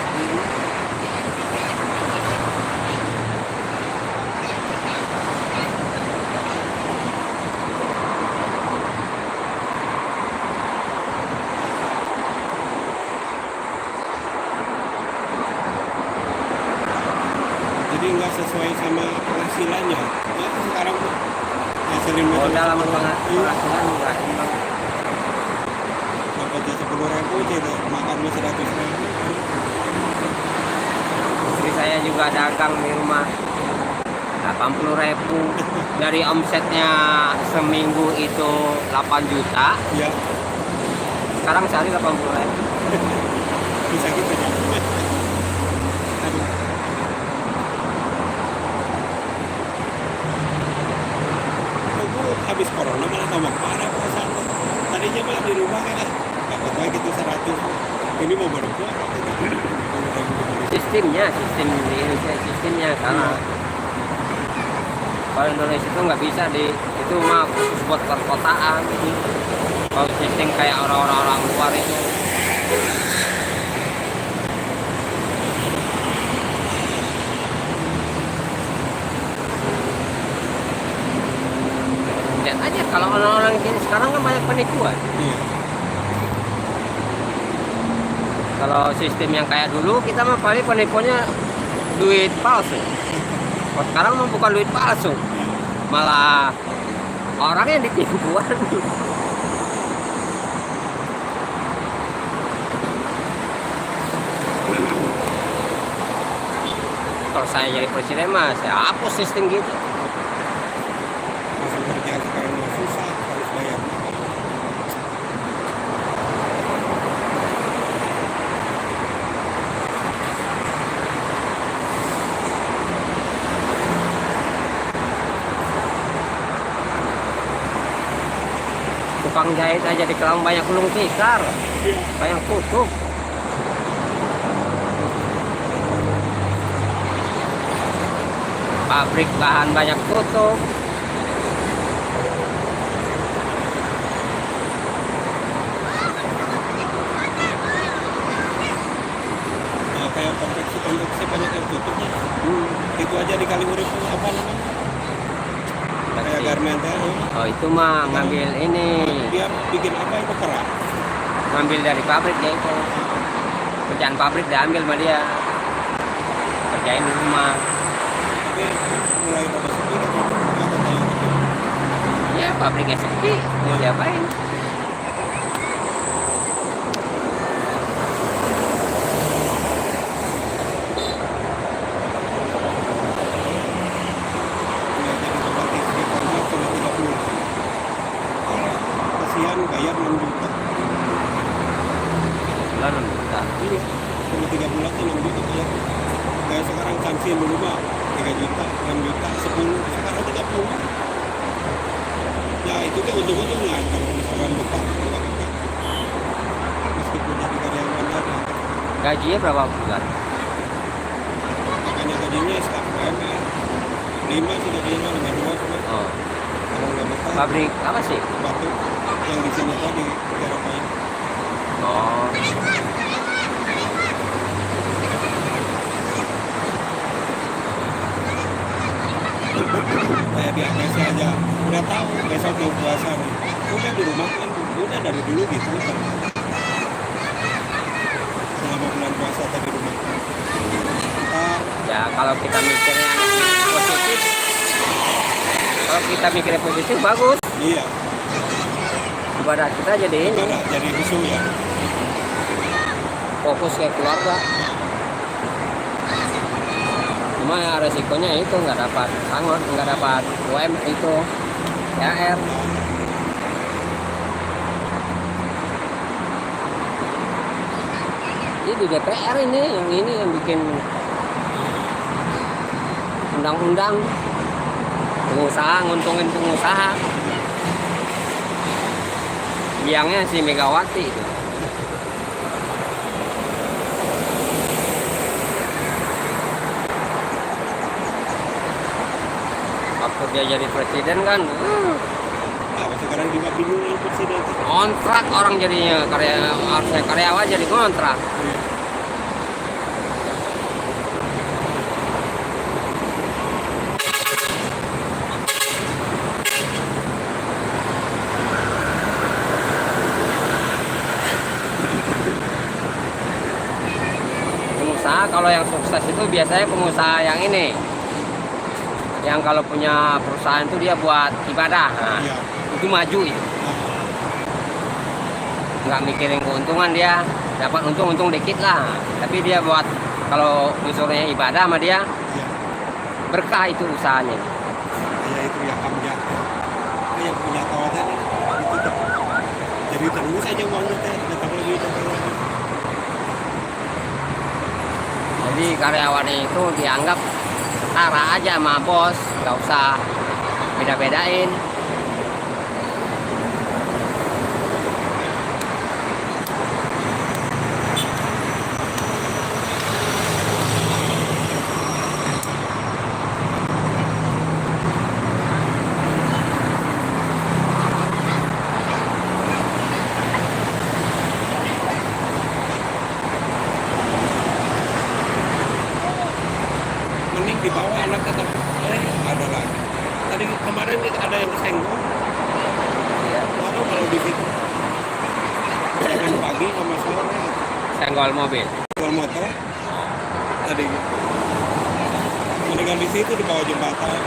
Speaker 1: Jadi nggak sesuai sama penghasilannya. Ya, sekarang tuh hasilin
Speaker 4: Oh, dalam
Speaker 1: Iya.
Speaker 4: penghasilan enggak imbang.
Speaker 1: Dapatnya 10.000 jadi makannya 100.000.
Speaker 4: Istri saya juga dagang di rumah 80.000. Dari omsetnya seminggu itu 8 juta,
Speaker 1: Ya
Speaker 4: sekarang sehari 80.000.
Speaker 1: bisa gitu ya. Aduh. Aku habis corona malah tambah parah perasaan. Tadinya mah di rumah kan dapat lagi gitu 100. Ini mau berbuat
Speaker 4: Sistemnya, sistem di Indonesia sistemnya salah. Kalau Indonesia itu nggak bisa itu mah khusus buat perkotaan. Kalau sistem kayak orang-orang luar itu lihat aja kalau orang-orang gini sekarang kan banyak penipuan.
Speaker 1: Iya.
Speaker 4: Kalau sistem yang kayak dulu kita mah paling penipuannya duit palsu. Kalau sekarang mah bukan duit palsu, malah orang yang ditipuan. Kalau saya jadi presiden mah saya hapus sistem gitu.
Speaker 1: Masuk kerja sekarang mah susah harus bayar.
Speaker 4: Tukang jahit aja di Kelang banyak gulung tikar, banyak tutup. Pabrik bahan banyak tutup.
Speaker 1: Nah, kayak konveksi banyak yang tutupnya. Itu aja di Kaliurip apa namanya? Kayak garment ya.
Speaker 4: Oh itu mah ngambil ini,
Speaker 1: Dia bikin apa itu kerak.
Speaker 4: ngambil dari pabrik ya itu. Kerjaan pabrik diambil sama dia. Kerjain di rumah.
Speaker 1: Tapi mulai pada sepi kan. Ada yang gitu.
Speaker 4: Ya pabriknya sepi, mau diapain?
Speaker 1: Mulai jadi tempat istri kontrak cuma 30. Kasihan bayar 6 juta.
Speaker 4: Bulan 6 juta.
Speaker 1: Iya, cuma 3 bulan tuh 6 juta bayar. Kayak sekarang sanksi dulu mah 3 juta, 6 juta, 10, sekarang 30. Ya itu kan untung-untungan kalau misalkan betah. Meskipun jadi karyawan ada.
Speaker 4: Gajinya berapa bulan?
Speaker 1: Makanya gajinya sekarang UMR 5 sih gajinya 52 cuma.
Speaker 4: Oh,
Speaker 1: Kalau nggak betah,
Speaker 4: Pabrik apa sih?
Speaker 1: batu yang di sini tadi diapain?
Speaker 4: Oh,
Speaker 1: Kayak di APC aja udah tahu besok mau puasa nih. Udah di rumah kan, udah dari dulu gitu kan. Selama bulan puasa tadi di rumah. Ntar,
Speaker 4: ya kalau kita mikirnya positif, kalau kita mikirnya positif bagus.
Speaker 1: iya,
Speaker 4: Ibadah kita jadi ini,
Speaker 1: ibadah jadi khusyuk ya.
Speaker 4: fokus ke keluarga. Cuma ya resikonya itu nggak dapat sangon, nggak dapat UM itu THR. Ini di DPR ini yang bikin undang-undang pengusaha nguntungin pengusaha. Biangnya si Megawati itu. Waktu dia jadi presiden kan,
Speaker 1: Nah, sekarang juga bingung yang presiden itu.
Speaker 4: kontrak orang jadinya harusnya karyawan jadi kontrak. Pengusaha kalau yang sukses itu biasanya pengusaha yang ini, yang kalau punya perusahaan itu dia buat ibadah, nah,
Speaker 1: Iya.
Speaker 4: itu maju itu.
Speaker 1: Nah,
Speaker 4: Nggak mikirin keuntungan, dia dapat untung dikit lah, tapi dia buat kalau unsurnya ibadah sama dia
Speaker 1: iya.
Speaker 4: berkah itu usahanya.
Speaker 1: Kayak itu ya kamja. Yang punya kawasan itu tuh. Jadi terus aja uangnya teh, datang lagi, datang lagi.
Speaker 4: Jadi karyawan itu dianggap setara aja sama bos, nggak usah beda-bedain.
Speaker 1: Mending dibawa anak tetap ada lagi. Tadi kemarin ada yang kesenggol. Waduh kalau di situ. Jangan pagi sama sore.
Speaker 4: Senggol mobil.
Speaker 1: Jual motor. Tadi gitu. Mendingan di situ di bawah jembatan.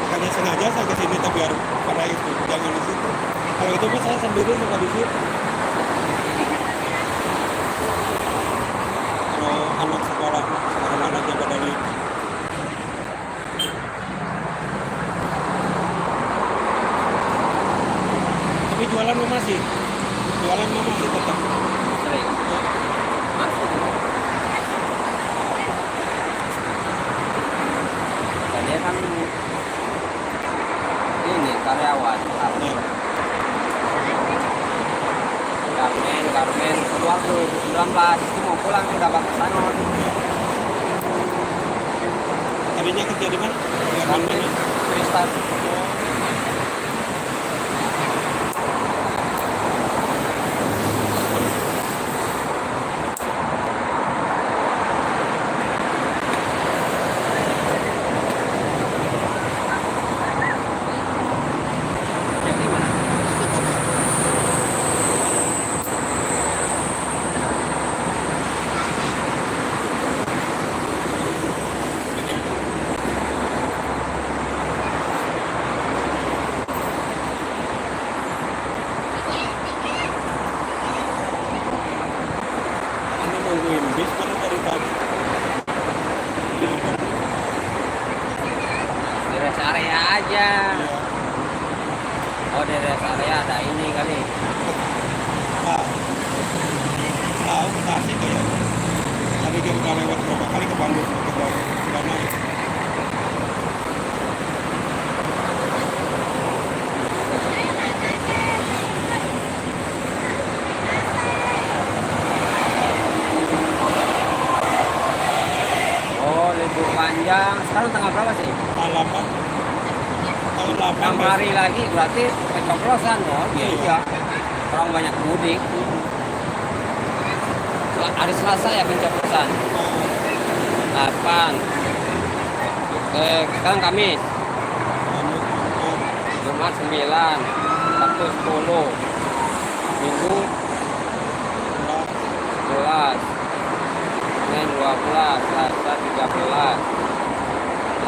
Speaker 1: Makanya sengaja saya kesini tapi biar pada itu jangan di situ. Kalau itu mah saya sendiri suka di situ. Kalau anak sekolah anaknya pada di tapi jualan mah masih tetap.
Speaker 4: Sering. Masuk. Dan dia kan ini karyawan. Garmen keluar 2019 itu mau pulang udah dapat pesangon.
Speaker 1: Tadinya kerja di mana? Di mana?
Speaker 4: Kristal. Yang di mana?
Speaker 1: Ini nungguin bis mana dari tadi?
Speaker 4: Di rest area aja. Oh, di rest area ada ini kali.
Speaker 1: Tahu kasih kayak tadi dia udah lewat berapa kali ke Bandung ke mana?
Speaker 4: Oh, libur panjang. Sekarang tanggal berapa sih?
Speaker 1: Alapan 8
Speaker 4: 6 hari lagi berarti pencoblosan ya.
Speaker 1: Iya.
Speaker 4: Iya. Orang banyak mudik. Hari Selasa ya pencoblosan. 8. Sekarang Kamis. Jumat 9. Sabtu 10. Minggu 11. Senin 12. Selasa 13.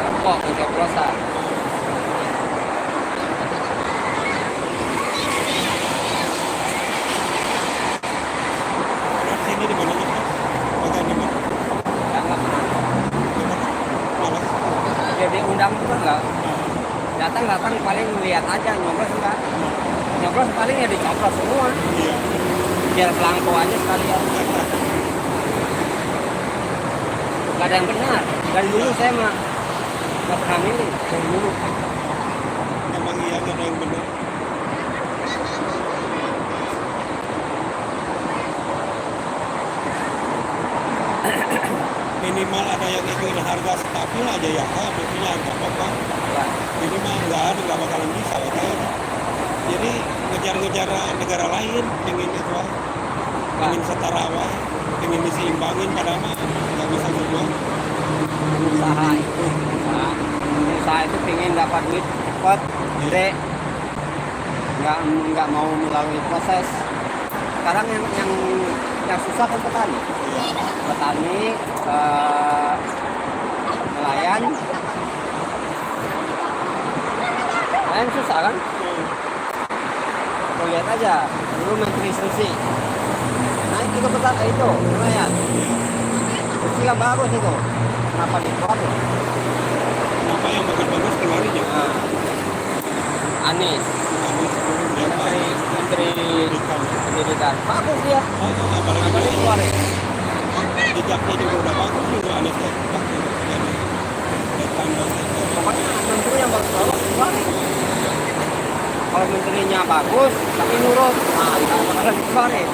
Speaker 4: Rempok pencoblosan.
Speaker 1: Sini di mana Pak? Bagian di mana?
Speaker 4: Ya nggak pernah.
Speaker 1: Di mana? Malas.
Speaker 4: Jadi undang juga nggak. Datang paling lihat aja, nyoblos enggak. Nyoblos paling ya dicoblos semua.
Speaker 1: Iya.
Speaker 4: Biar belangko aja sekalian. Gak ada yang benar. Dari dulu saya mah nggak pernah milih. Dari dulu.
Speaker 1: Emang iya nggak ada yang benar. Minimal ada yang ingin harga stabil aja ya kan, maksudnya harga pokok.
Speaker 4: Ya.
Speaker 1: Minimal nggak bakalan bisa katanya. Jadi ngejar-ngejar negara lain, ingin itu aja. Ingin setara aja, ingin diseimbangin padahal mah nggak bisa semua.
Speaker 4: Usaha itu, usaha itu pengen dapat duit cepat, gede, nggak mau melalui proses. Sekarang yang susah kan petani, nelayan susah kan? Kau lihat aja, dulu Menteri Susi, naik ke petani itu nelayan, Susi kan bagus itu, kenapa dikeluar?
Speaker 1: Apa yang bagus-bagus keluarin ya?
Speaker 4: Nah, Anies,
Speaker 1: Anies sebelum dia
Speaker 4: Menteri Pendidikan, bagus dia,
Speaker 1: apalagi
Speaker 4: kenapa dikeluarin?
Speaker 1: jejaknya juga udah bagus juga Anies teh.
Speaker 4: Pokoknya menteri yang bagus-bagus dikeluarin. Kalau menterinya bagus, tapi nurut, nah nggak bakalan dikeluarin.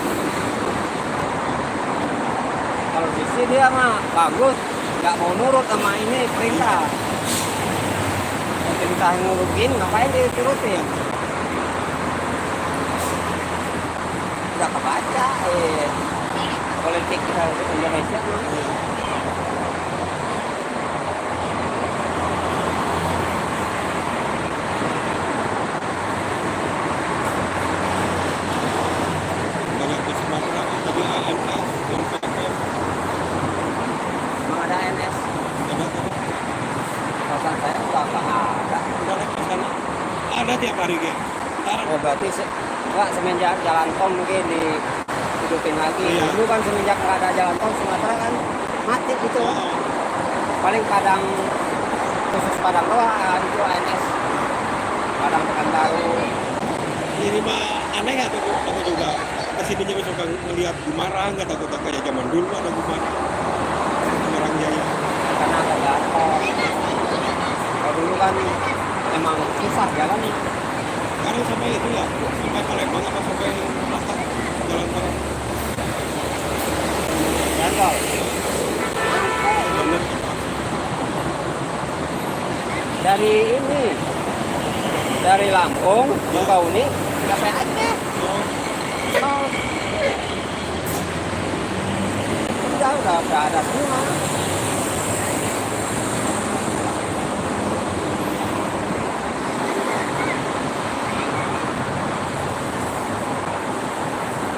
Speaker 4: Kalau di sini dia mah bagus, nggak mau nurut sama ini perintah. Perintah yang ngurutin, ngapain diturutin? Udah kebaca, politik Indonesia.
Speaker 1: Banyak di Sumatera jadi AMS, MPM,
Speaker 4: Emang ada NS,
Speaker 1: ada kan?
Speaker 4: perasaan saya nggak ada.
Speaker 1: Udah ke sana. Ada tiap hari gitu. Ntar
Speaker 4: Oh berarti nggak semenjak jalan tol mungkin dihidupin lagi.
Speaker 1: Iya.
Speaker 4: Dulu kan semenjak nggak ada jalan tol Sumatera kan mati gitu. Paling Padang, khusus Padang doang itu ANS. Padang Pekanbaru.
Speaker 1: ini mah aneh ya tuh aku juga kesininya suka ngelihat Gumarang nggak takut kayak zaman dulu ada Gumarang Jaya.
Speaker 4: Karena ada tol. Kalau dulu kan emang susah jalannya.
Speaker 1: Sekarang sampai itu ya sampai Palembang apa sampai Makassar jalan tol.
Speaker 4: Jalan tol.
Speaker 1: Bener.
Speaker 4: Dari ini, dari Lampung, Bangkauni, sampai Aceh. Tol. Udah ada semua.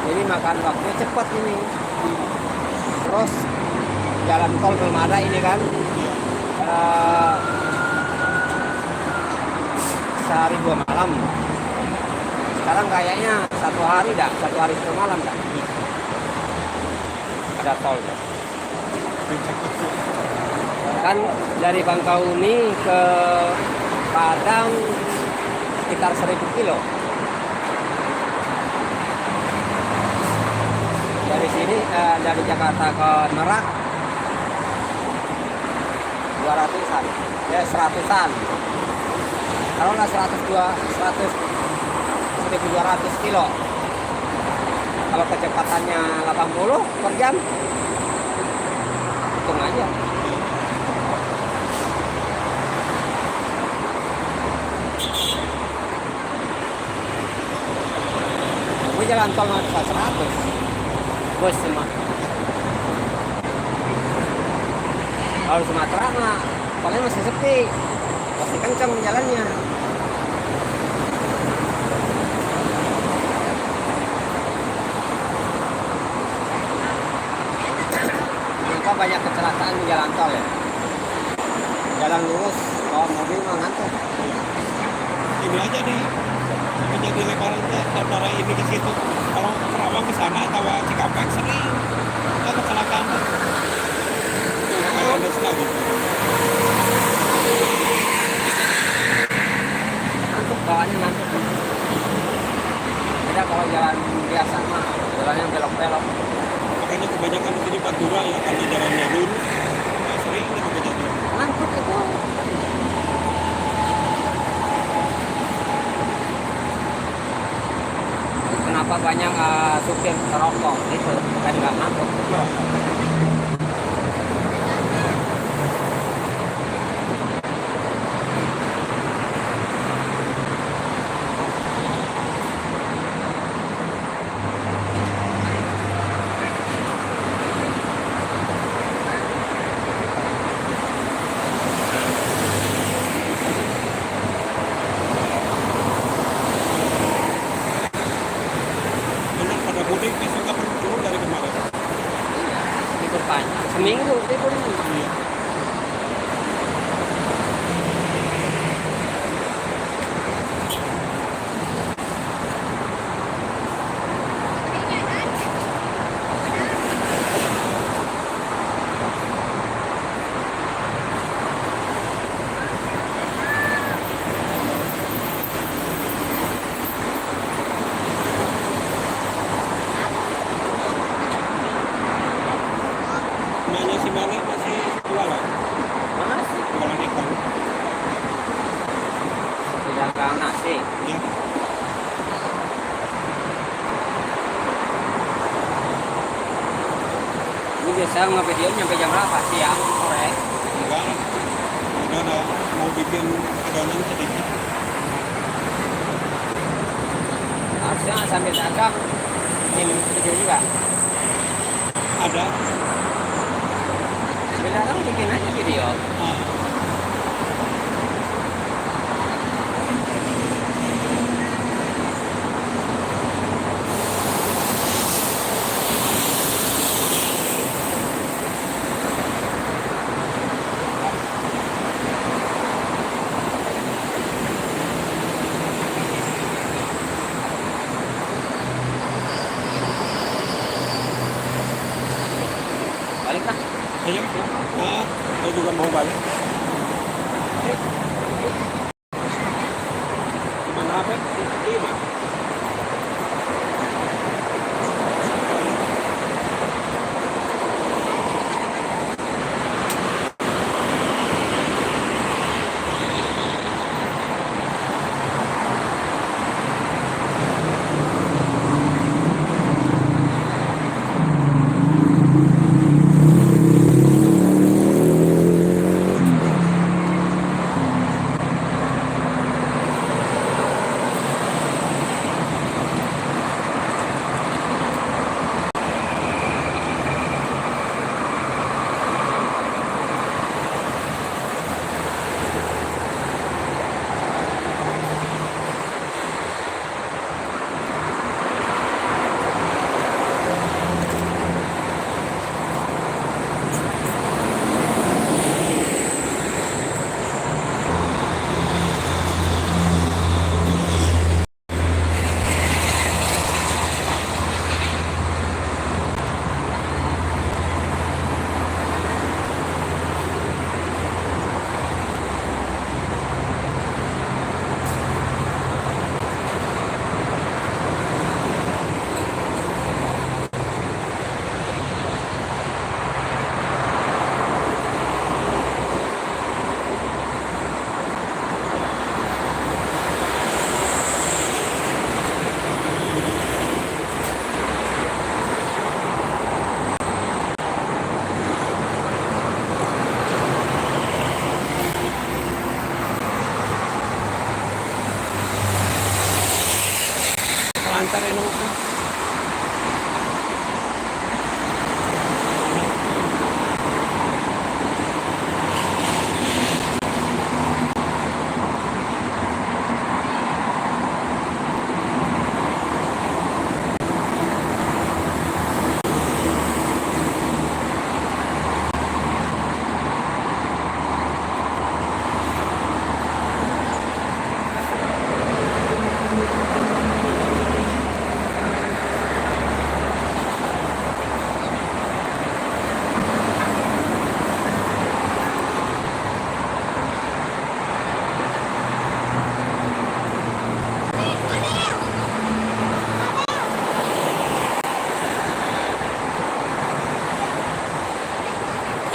Speaker 4: Jadi makan waktu cepat ini. Terus jalan tol belum ada ini kan. Sehari 2 malam. Sekarang kayaknya 1 hari dah, 1 hari 1 malam dah. Ada tol dah. Kan dari Bangkauni ke Padang sekitar 1000 kilo. Dari sini dari Jakarta ke Merak 200-an, ya 100-an. Kalau nggak 100 1200 kilo. Kalau kecepatannya 80 per jam, hitung aja. jalan tol maksa 100. Bus semua. Kalau Sumatera mah paling masih sepi. Masih kencang jalannya. Kenapa banyak kecelakaan di jalan tol ya? Jalan lurus, kalau mobil mah ngantuk.
Speaker 1: Ini aja nih, menjadi lebarannya antara ini ke situ. Kalau Kerawang ke sana atau Cikampek sering ada kecelakaan. Kayak ada lagi.
Speaker 4: Ngantuk, bawaannya ngantuk. Beda kalau jalan biasa mah, jalannya belok-belok.
Speaker 1: Makanya kebanyakan di sini Pantura ya, karena jalannya lurus. Nah, sering itu kejadian.
Speaker 4: Ngantuk itu. Kenapa banyak supir rokok itu kan nggak ngantuk.
Speaker 1: Benar pada mudik besok nggak perlu turun dari kemarin.
Speaker 4: Libur panjang seminggu libur ini.
Speaker 1: Iya. Nanya si Mane masih jualan,
Speaker 4: Masih
Speaker 1: jualan ikan.
Speaker 4: pedagang nasi.
Speaker 1: Ya.
Speaker 4: Ini biasa nge-video nyampe jam berapa? Siang, sore.
Speaker 1: Enggak, udah ada mau bikin adonan sedikit.
Speaker 4: Harusnya sambil dagang bikin video juga.
Speaker 1: Ada.
Speaker 4: Sambil dagang bikin aja video.
Speaker 1: Ah,
Speaker 4: Balik lah.
Speaker 1: ayo. Nah, saya juga mau balik. Gimana apa? Lima.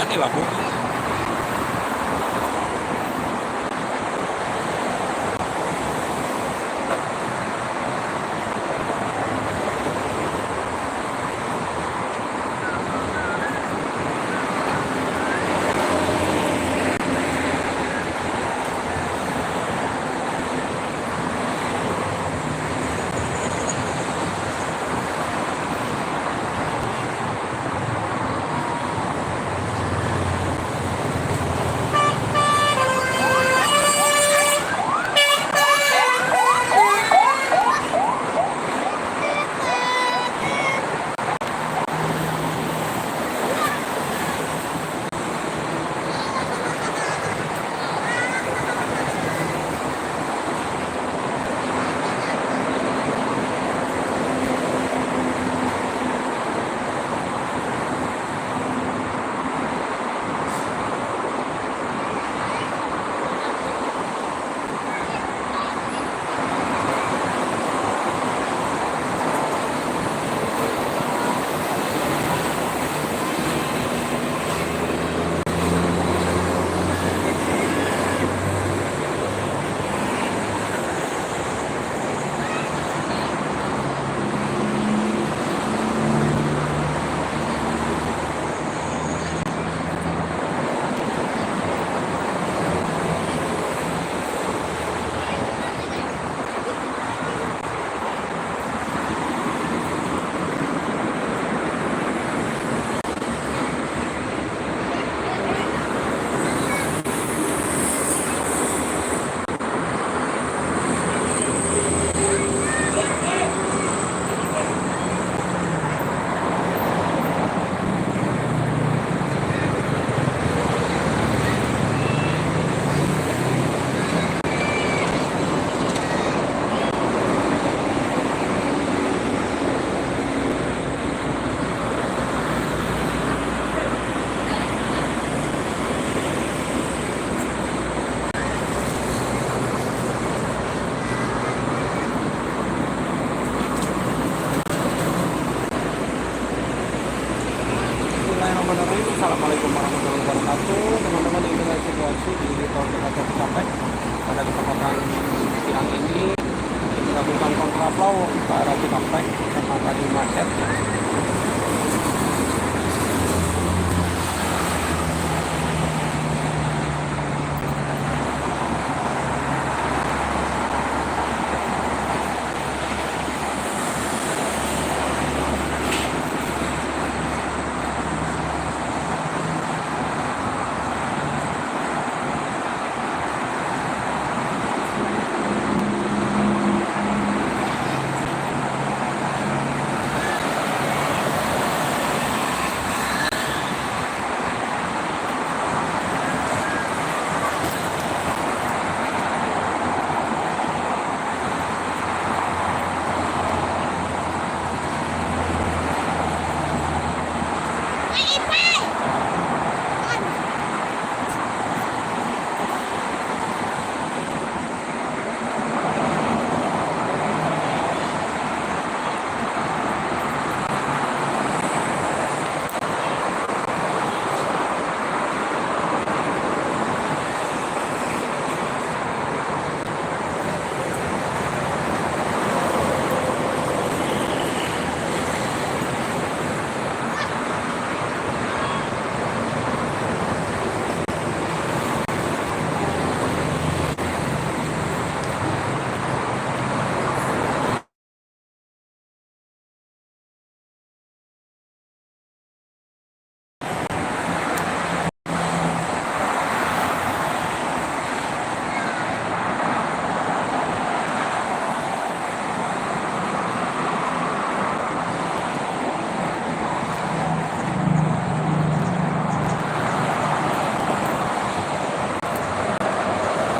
Speaker 1: tadi lah, Bu. Bismillahirrahmanirrahim. Assalamualaikum warahmatullahi wabarakatuh. Teman-teman, inilah situasi di tol Jakarta Cikampek pada kesempatan siang ini. Kita bukan kontraflow ke arah Cikampek karena tadi macet.